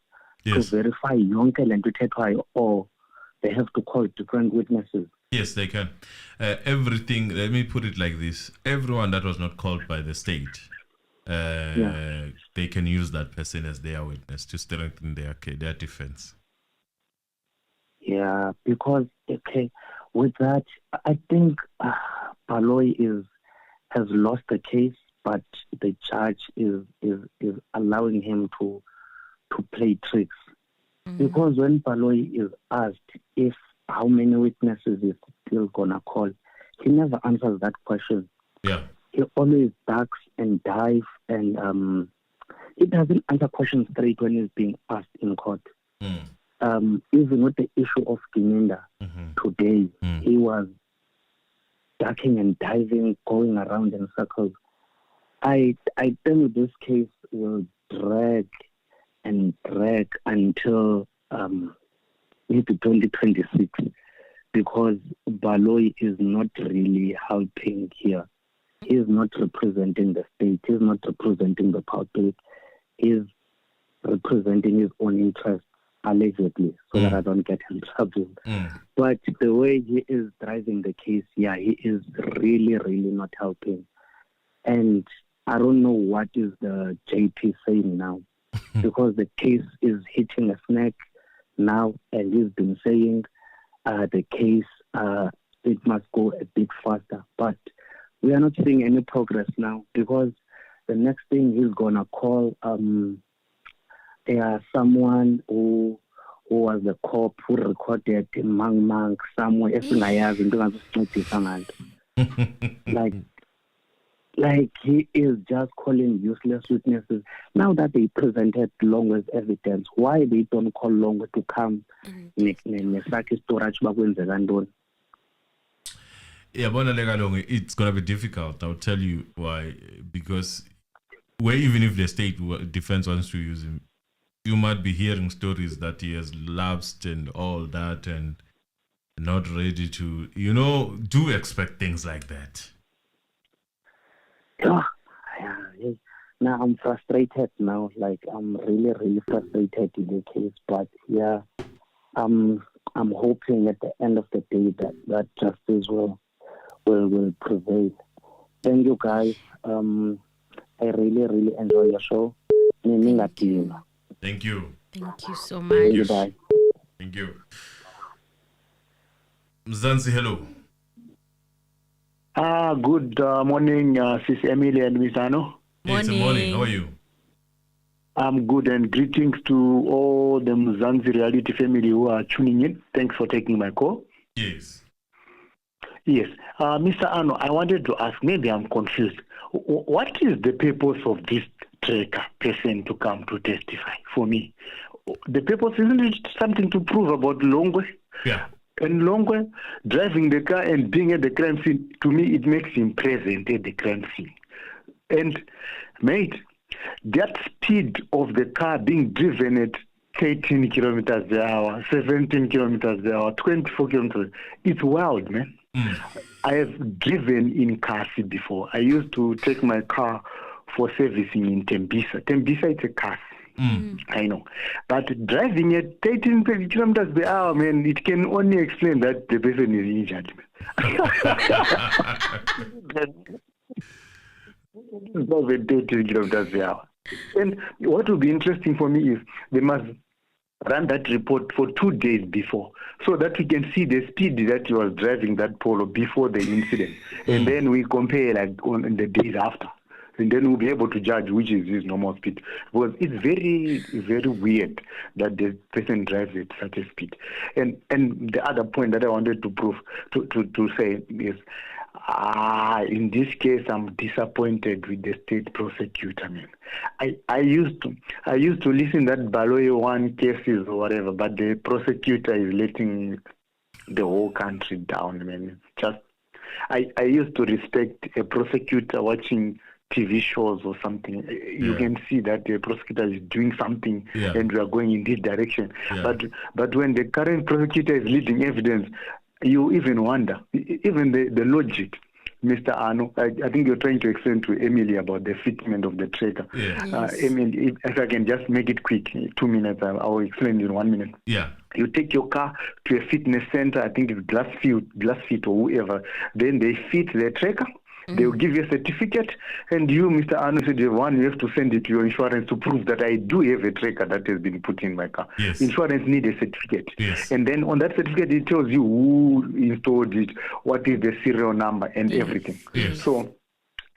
to verify yonke lento ithethwayo, or they have to call different witnesses? Yes, they can. Everything, let me put it like this. Everyone that was not called by the state, they can use that person as their witness to strengthen their defense. Yeah, because, with that, I think Palo has lost the case, but the judge is allowing him to play tricks. Because when Palo is asked if how many witnesses is still gonna call, he never answers that question. Yeah. He always ducks and dives, and he doesn't answer questions straight when he's being asked in court. Even with the issue of GININDA today, he was ducking and diving, going around in circles. I think this case will drag and drag until maybe 2026, because Baloyi is not really helping here. He is not representing the state. He is not representing the public. He is representing his own interests, allegedly, so that I don't get in trouble. But the way he is driving the case, yeah, he is really, really not helping. And I don't know what is the JP saying now, because the case is hitting a snag now, and he's been saying the case, it must go a bit faster. But we are not seeing any progress now, because the next thing he's going to call someone who was the cop who recorded Mang somewhere. Like he is just calling useless witnesses. Now that they presented Longwe's evidence, why they don't call Longwe to come? Yeah, it's gonna be difficult. I'll tell you why. Because even if the state defense wants to use him, you might be hearing stories that he has lapsed and all that, and not ready to. Do expect things like that. Yeah. Now I'm frustrated now. Like I'm really, really frustrated in the case. But yeah, I'm hoping at the end of the day that justice will prevail. Thank you, guys. I really, really enjoy your show. Thank you. Thank you so much. Thank you, bye. Thank you. Mzansi, hello. Good morning, Sis Emily and Miss Ano. It's morning. How are you? I'm good, and greetings to all the Mzansi reality family who are tuning in. Thanks for taking my call. Yes. Yes. Mr. Ano, I wanted to ask, maybe I'm confused. What is the purpose of this tracker person to come to testify for me? The purpose, isn't it something to prove about Longwe? Yeah. And Longwe driving the car and being at the crime scene, to me, it makes him present at the crime scene. And, mate, that speed of the car being driven at 18 kilometers per hour, 17 kilometers per hour, 24 kilometers, it's wild, man. I have driven in Kasi before. I used to take my car for servicing in Tembisa. Tembisa, it's a Kasi. I know. But driving at 18 kilometers per hour, man, it can only explain that the person is injured. Man. 18 kilometers per hour. And what will be interesting for me is they must run that report for 2 days before, so that we can see the speed that he was driving that Polo before the incident. And then we compare like on the days after. And then we'll be able to judge which is his normal speed. Because it's very, very weird that the person drives at such a speed. And the other point that I wanted to prove, to say is, in this case, I'm disappointed with the state prosecutor. Man, I used to listen that Baloyi won cases or whatever, but the prosecutor is letting the whole country down. Man, I used to respect a prosecutor watching TV shows or something. You can see that the prosecutor is doing something, and we are going in this direction. But when the current prosecutor is leading evidence, you even wonder, even the logic. Mr. Ano, I think you're trying to explain to Emily about the fitment of the tracker. Emily, if I can just make it quick, 2 minutes, I'll explain in 1 minute. Yeah. You take your car to a fitness center, I think it's Glassfit or whoever, then they fit the tracker. They will give you a certificate, and you, Mr. Arno, said you have to send it to your insurance to prove that I do have a tracker that has been put in my car. Yes. Insurance need a certificate. Yes. And then on that certificate, it tells you who installed it, what is the serial number, and everything. Yes. So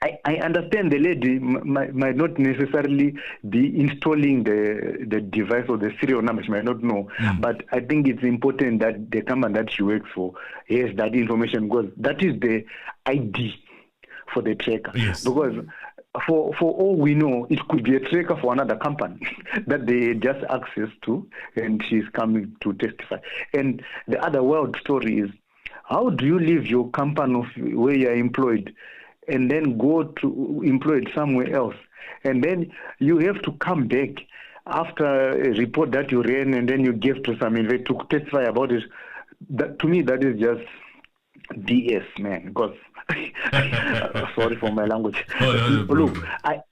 I understand the lady might not necessarily be installing the device or the serial number. She might not know. But I think it's important that the company that she works for has that information, because that is the ID for the tracker. Yes. Because for all we know, it could be a tracker for another company that they just access to, and she's coming to testify. And the other wild story is, how do you leave your company where you're employed and then go to employed somewhere else? And then you have to come back after a report that you ran and then you gave to some investor to testify about it, to me, that is just DS, man. Because sorry for my language. Look, at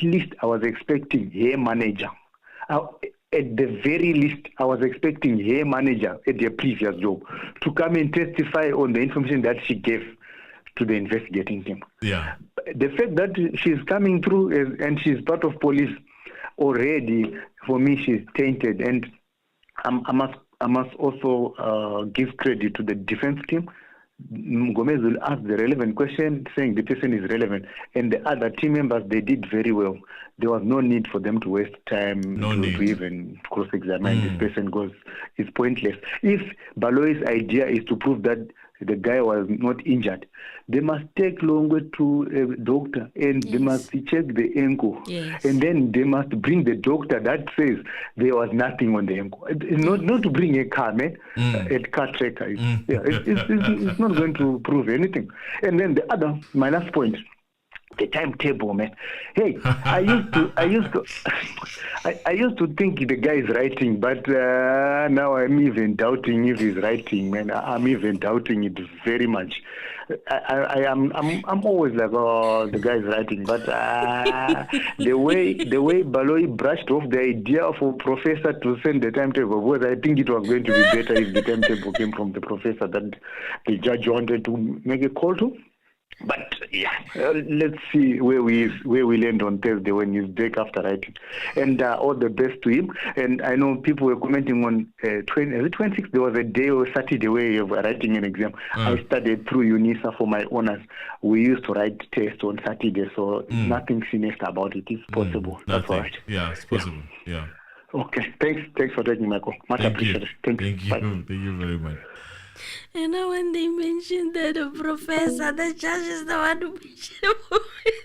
least I was expecting her manager. At the very least, I was expecting her manager at their previous job to come and testify on the information that she gave to the investigating team. Yeah. The fact that she's coming through and she's part of police already, for me, she's tainted. And I must also give credit to the defense team. MNGOMEZULU asked the relevant question, saying the person is relevant, and the other team members, they did very well. There was no need for them to waste time to even cross-examine this person, because it's pointless. If Baloy's idea is to prove that the guy was not injured, they must take longer to a doctor, and they must check the ankle, and then they must bring the doctor that says there was nothing on the ankle. It's not to bring a car, man, a car tracker. It's not going to prove anything. And then my last point, the timetable, man. Hey, I used to think the guy is writing, but now I'm even doubting if he's writing, man. I'm even doubting it very much. I'm always like, oh, the guy is writing, but the way Baloy brushed off the idea for professor to send the timetable, was I think it was going to be better if the timetable came from the professor that the judge wanted to make a call to. But yeah, let's see where we land on Thursday when he's back after writing. And all the best to him. And I know people were commenting on 26th. There was a day or Saturday where you were writing an exam. I studied through UNISA for my honors. We used to write tests on Saturday, so nothing sinister about it. It's possible. That's all right. Yeah, it's possible. Yeah. Okay. Thanks for taking my call. Much appreciated. Thank you. Thank you very much. And now when they mentioned that the professor, the judge is the one who mentioned it.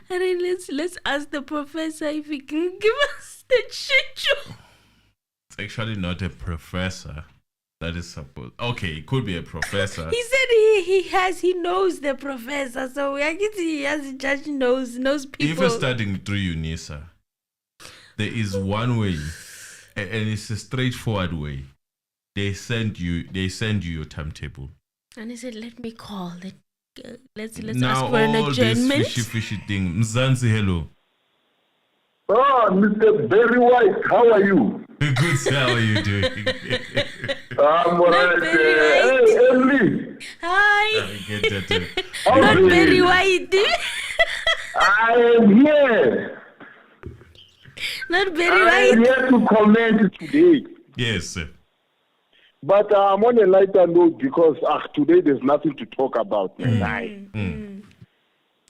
I mean, let's ask the professor if he can give us the schedule. It's actually not a professor. That is supposed. Okay, it could be a professor. He said he knows the professor, so I guess he as a judge knows people. If you're studying through UNISA, there is one way, and it's a straightforward way. They send you your timetable. And he said, "Let me call. Let's now, ask for an adjournment." This fishy thing. Mzansi, hello. Oh, Mr. Very White, how are you? Good, sir. How are you doing? I'm alright. Hey, Emily. Hi. Not Very White. I am here. Not Very I White. am here to comment today. Yes, sir. But I'm on a lighter note because today there's nothing to talk about. Today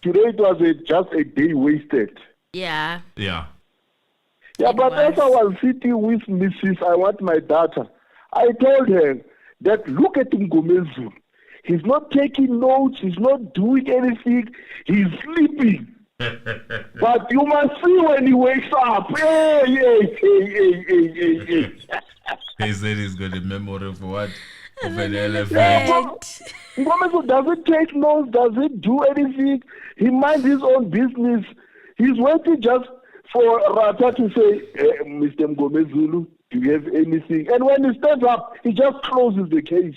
it was just a day wasted. Yeah. Yeah, but as I was sitting with Mrs. I Want My Data, I told her that look at MNGOMEZULU. He's not taking notes. He's not doing anything. He's sleeping. But you must see when he wakes up. Hey. He said he's got a memory for what? Of an elephant. MNGOMEZULU doesn't take notes, doesn't do anything. He minds his own business. He's waiting just for Rata to say, Mr. MNGOMEZULU, do you have anything? And when he stands up, he just closes the case.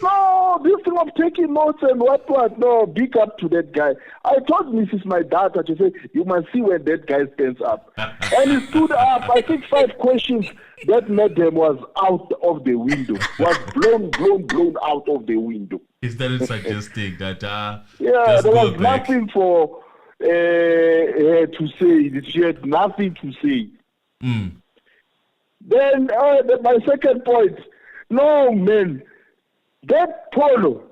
No, this thing of taking notes and what, no, big up to that guy. I told Mrs. My daughter to say, you must see when that guy stands up. And he stood up, I think 5 questions, that madam was out of the window, was blown out of the window. He started suggesting that, yeah, there was nothing for her to say. She had nothing to say. Then my second point, no, man, that Polo,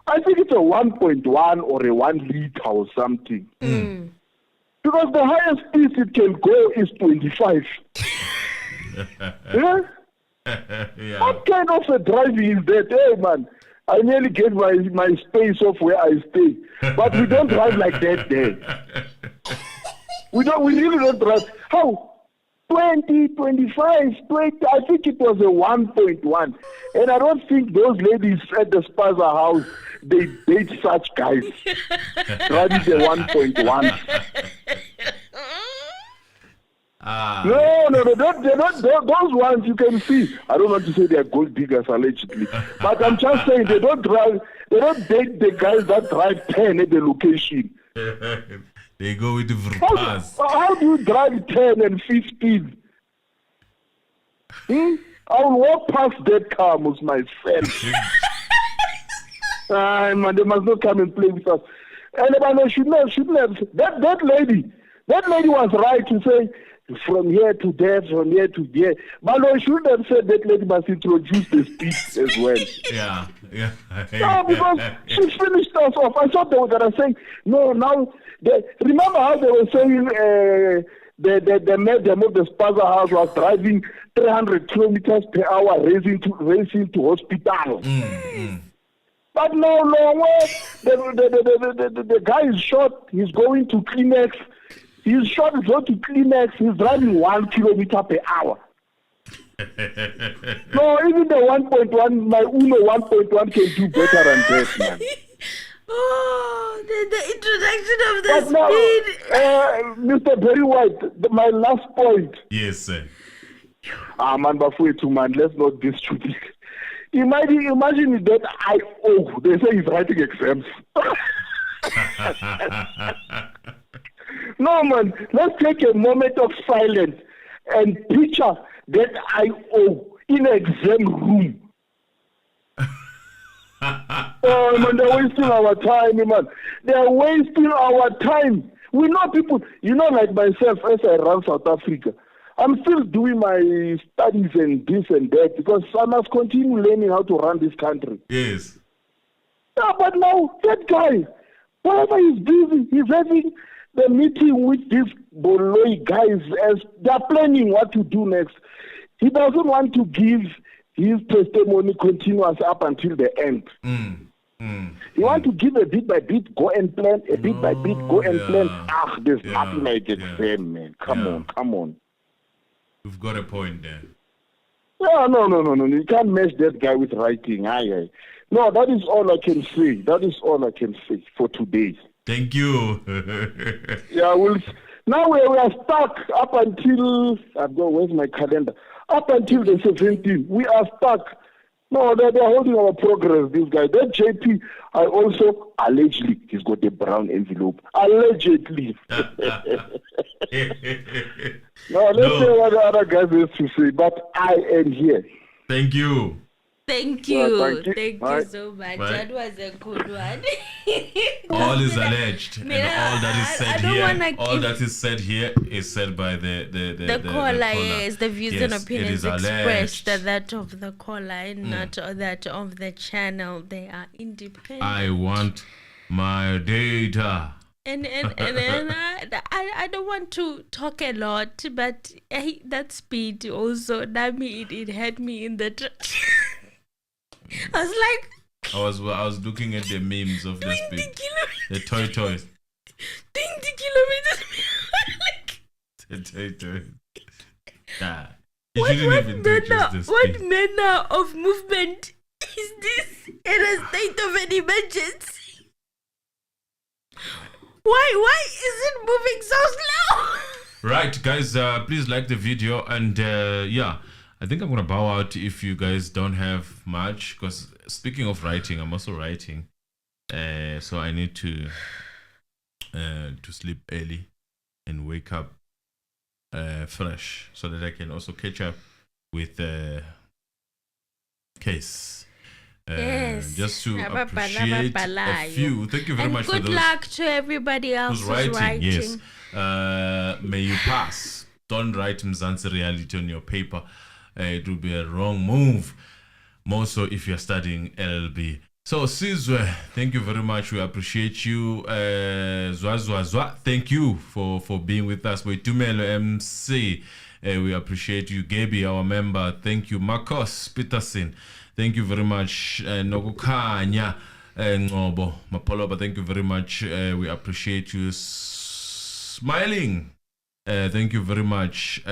I think it's a 1.1 or a 1 liter or something. Because the highest speed it can go is 25. Yeah? What kind of a driving is that? Hey, man, I nearly get my space off where I stay. But we don't drive like that there. We really don't drive. How? 20, 25, 20, I think it was a 1.1. And I don't think those ladies at the Spaza house, they date such guys. Driving the 1.1. They're not those ones you can see. I don't want to say they are gold diggers allegedly, but I'm just saying they don't date the guys that drive 10 at the location. They go with the Verpass. How do you drive 10 and 15? I'll walk past that car, most my friend. Man, they must not come and play with us. And man, should not. That lady was right to say from here to there, from here to there. But no, should have said that lady must introduce the speed as well. Yeah. No, because she finished us off. I thought they were gonna say no. Now, remember how they were saying the madam of the Spaza house was driving 300 kilometers per hour, racing to hospital. But no, the guy is shot. He's going to Kleenex. He's shot. He's going to Kleenex. He's driving 1 kilometer per hour. No, even the 1.1, my Uno 1.1 can do better than that, man. Oh, the introduction of the speed. Mr. Berry White, my last point. Yes, sir. Man, let's not be stupid. Imagine that they say he's writing exams. No, man, let's take a moment of silence and picture that in an exam room. Oh, man, they're wasting our time, man. They're wasting our time. We know people, like myself, as I run South Africa, I'm still doing my studies and this and that because I must continue learning how to run this country. Yes. Yeah, but now, that guy, wherever he's busy, he's having the meeting with these Boloi guys as they're planning what to do next. He doesn't want to give his testimony continuous up until the end. He wants to give a bit by bit, go and plan, a bit by bit, go and plan. There's nothing like exam, man. Come on. You've got a point there. Yeah, no. You can't match that guy with writing. No, that is all I can say. That is all I can say for today. Thank you. Yeah, now we are stuck up until, where's my calendar? Up until the 17th, we are stuck. No, they're holding our progress, this guy. That JP, I also, allegedly, he's got a brown envelope. Allegedly. No, let's say what the other guys have to say, but I am here. Thank you. Thank you. Thank you so much. That was a good one. All is alleged, and all that is said here is said by the caller. Yes, the views and opinions expressed are that of the caller and not that of the channel. They are independent. I want my data. And I don't want to talk a lot, but that speed also, it had me in the. I was like, I was looking at the memes of the speed, the toys. 20 kilometers. The toys. What manner of movement is this in a state of an emergency? Why is it moving so slow? Right, guys, please like the video and I think I'm gonna bow out if you guys don't have much, because speaking of writing, I'm also writing, so I need to sleep early and wake up fresh so that I can also catch up with the case. Yes. Just to appreciate a few. Thank you very much for those. Good luck to everybody else who's writing. Yes. May you pass. Don't write Mzansi reality on your paper. It will be a wrong move, more so if you're studying LLB. So Sizwe, thank you very much. We appreciate you. Zwa, thank you for being with us. Tumelo MC, we appreciate you. Gaby, our member, thank you. Marcos Peterson, thank you very much. Nokukanya Ngobo Polo, thank you very much. We appreciate you. Smiling, thank you very much.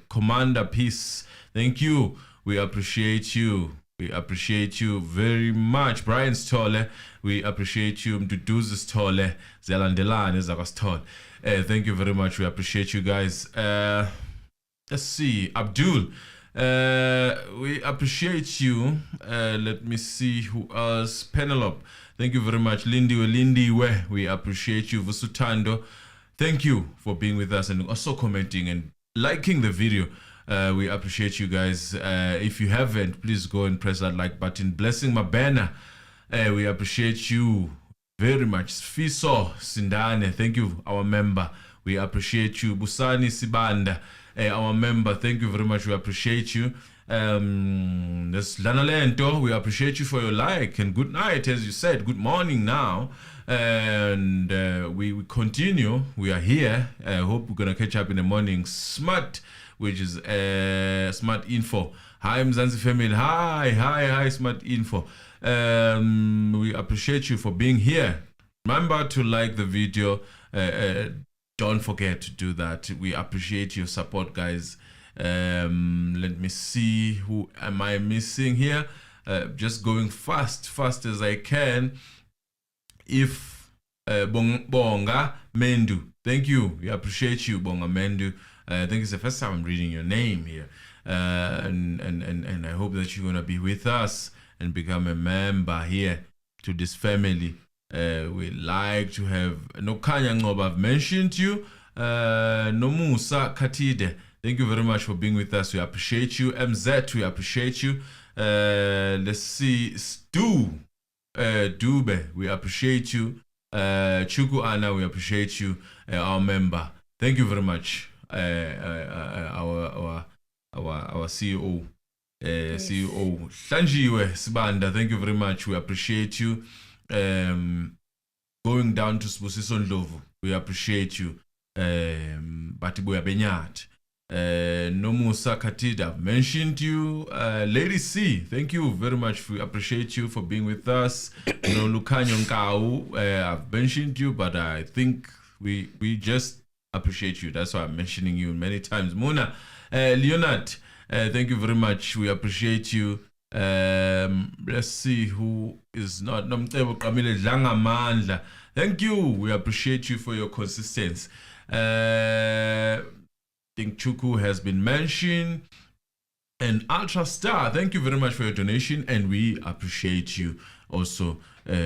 Commander Peace, thank you. We appreciate you. We appreciate you very much. Brian Stolle, we appreciate you. Mduduzi Stolle, Zelandelane Zakastol. Thank you very much. We appreciate you guys. Let's see. Abdul, we appreciate you. Let me see who else. Penelope, thank you very much. Lindiwe, we appreciate you. Vusutando, thank you for being with us and also commenting and liking the video. We appreciate you guys. If you haven't, please go and press that like button. Blessing Mabena, we appreciate you very much. Fiso Sindane, thank you, our member. We appreciate you. Busani Sibanda, our member, thank you very much. We appreciate you. This Lanalento, we appreciate you for your like and good night, as you said. Good morning now. And we continue. We are here. I hope we're gonna catch up in the morning. Smart, which is Smart Info. Hi, Mzansi family. Hi, Smart Info. We appreciate you for being here. Remember to like the video. Don't forget to do that. We appreciate your support, guys. Let me see, who am I missing here? Just going fast as I can. If Bonga Mendu, thank you. We appreciate you, Bonga Mendu. I think it's the first time I'm reading your name here, and I hope that you're gonna be with us and become a member here to this family. We like to have Nokanya Ngoba, I've mentioned you. Nomusa Katide, thank you very much for being with us. We appreciate you. MZ, we appreciate you. Let's see, Stu Dube, we appreciate you. Chuku Anna, we appreciate you. Our member, thank you very much. Our CEO, CEO Shanjiwe Sibanda, thank you very much. We appreciate you. Going down to Sbusiso Ndlovu, we appreciate you. Batibuya Benyat, Nomusa Katida, mentioned you. Lady C, thank you very much. We appreciate you for being with us. No Lukanyo Nkau, I've mentioned you, but I think we just appreciate you. That's why I'm mentioning you many times. Mona, Leonard, thank you very much. We appreciate you. Let's see who is not. Thank you. We appreciate you for your consistency. I think Chuku has been mentioned. And Ultra Star, thank you very much for your donation, and we appreciate you also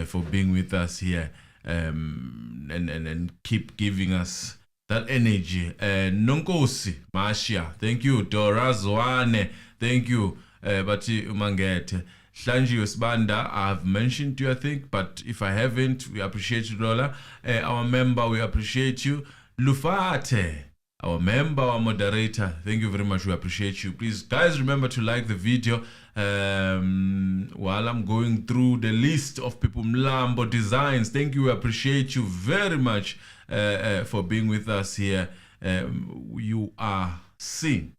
for being with us here, and keep giving us that energy. Nonkosi Mashia, thank you. Dora Zwane, thank you. Bati Umangete. Shanji Usbanda, I've mentioned you, I think, but if I haven't, we appreciate you, Lola. Our member, we appreciate you. Lufate, our member, our moderator, thank you very much. We appreciate you. Please, guys, remember to like the video. While I'm going through the list of people, Mlambo Designs, thank you. We appreciate you very much for being with us here. You are seen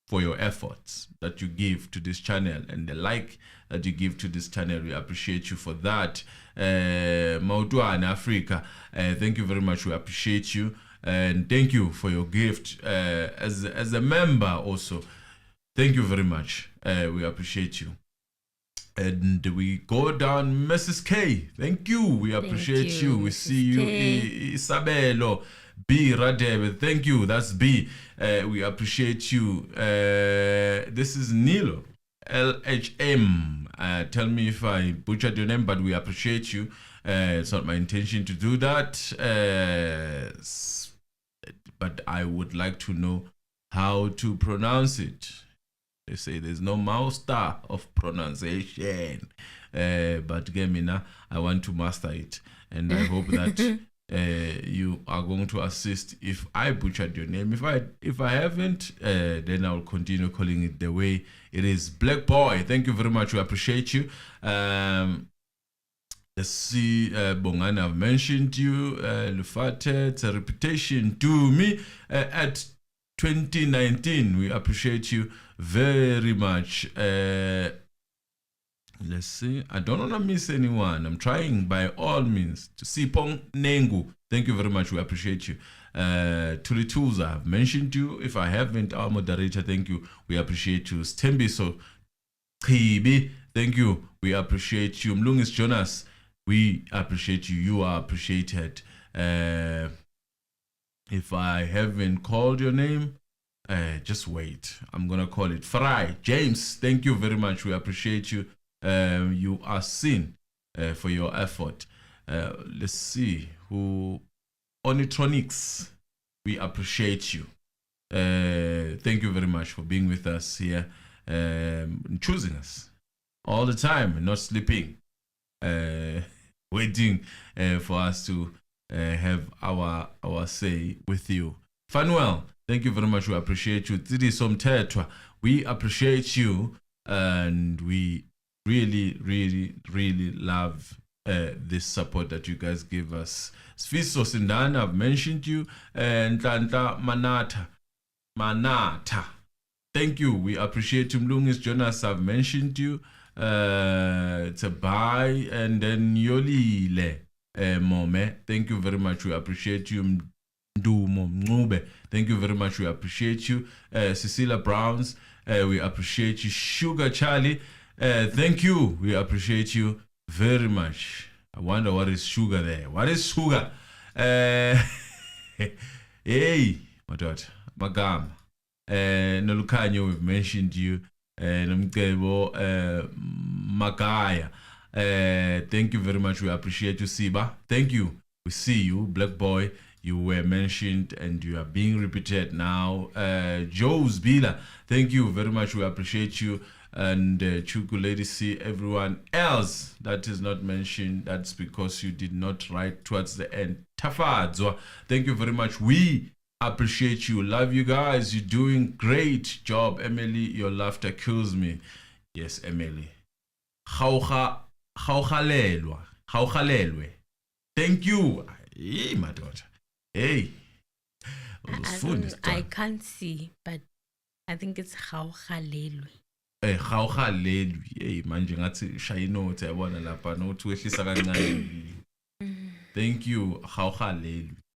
for your efforts that you give to this channel and the like that you give to this channel. We appreciate you for that. Maudua in Africa, thank you very much. We appreciate you, and thank you for your gift as a member also. Thank you very much. We appreciate you. And we go down, Mrs. K. Thank you. We appreciate you. We see you, Isabelo. B Radebe, thank you. That's B. We appreciate you. This is Nilo LHM. Tell me if I butchered your name, but we appreciate you. It's not my intention to do that, but I would like to know how to pronounce it. They say there's no master of pronunciation, but Gemina, I want to master it, and I hope that you are going to assist if I butchered your name. If I haven't, then I'll continue calling it the way it is. Black Boy, thank you very much. We appreciate you. Let's see, Bongana, I've mentioned you. Lufate, it's a reputation to me at 2019. We appreciate you very much. Let's see. I don't want to miss anyone. I'm trying by all means to see Pong Nengu. Thank you very much. We appreciate you. Tuli Tools, I've mentioned you. If I haven't, our moderator, thank you. We appreciate you. Stembi, so Chibi, thank you. We appreciate you. Mlungis Jonas, we appreciate you. You are appreciated. If I haven't called your name, just wait. I'm going to call it. Fry, James, thank you very much. We appreciate you. You are seen for your effort. Let's see who. Onitronics, we appreciate you. Thank you very much for being with us here, choosing us all the time, not sleeping, waiting for us to have our say with you. Fanuel, thank you very much. We appreciate you. Tidi Somtetwa, we appreciate you, and we really love this support that you guys give us. Sfiso Sindana, I've mentioned you, and Tanta Manata. Thank you. We appreciate you. Mlungis Jonas, I've mentioned you. Tabai, and then Yolile Mome. Thank you very much. We appreciate you. Ndumo Mube. Thank you very much. We appreciate you. Cecilia Browns, we appreciate you. Sugar Charlie, thank you. We appreciate you very much. I wonder what is sugar there. What is sugar? Hey, Madot, Magam. Nolukanyo, we've mentioned you. Namkebo, Magaya. Thank you very much. We appreciate you, Siba. Thank you. We see you, Black Boy. You were mentioned and you are being repeated now. Joe's Bila, thank you very much. We appreciate you. And Chuku Lady C, everyone else that is not mentioned, that's because you did not write towards the end. Tafadzwa, thank you very much. We appreciate you. Love you guys. You're doing great job. Emily, your laughter kills me. Yes, Emily. Hauchalelwe. Thank you. Hey, my daughter. Hey. I can't see, but I think it's Hauchalelwe. Hauchalelwe. Hey, manje ngathi shaya inothi yabona lapha nothi wehlisa kancane. Thank you, Hauchalelwe.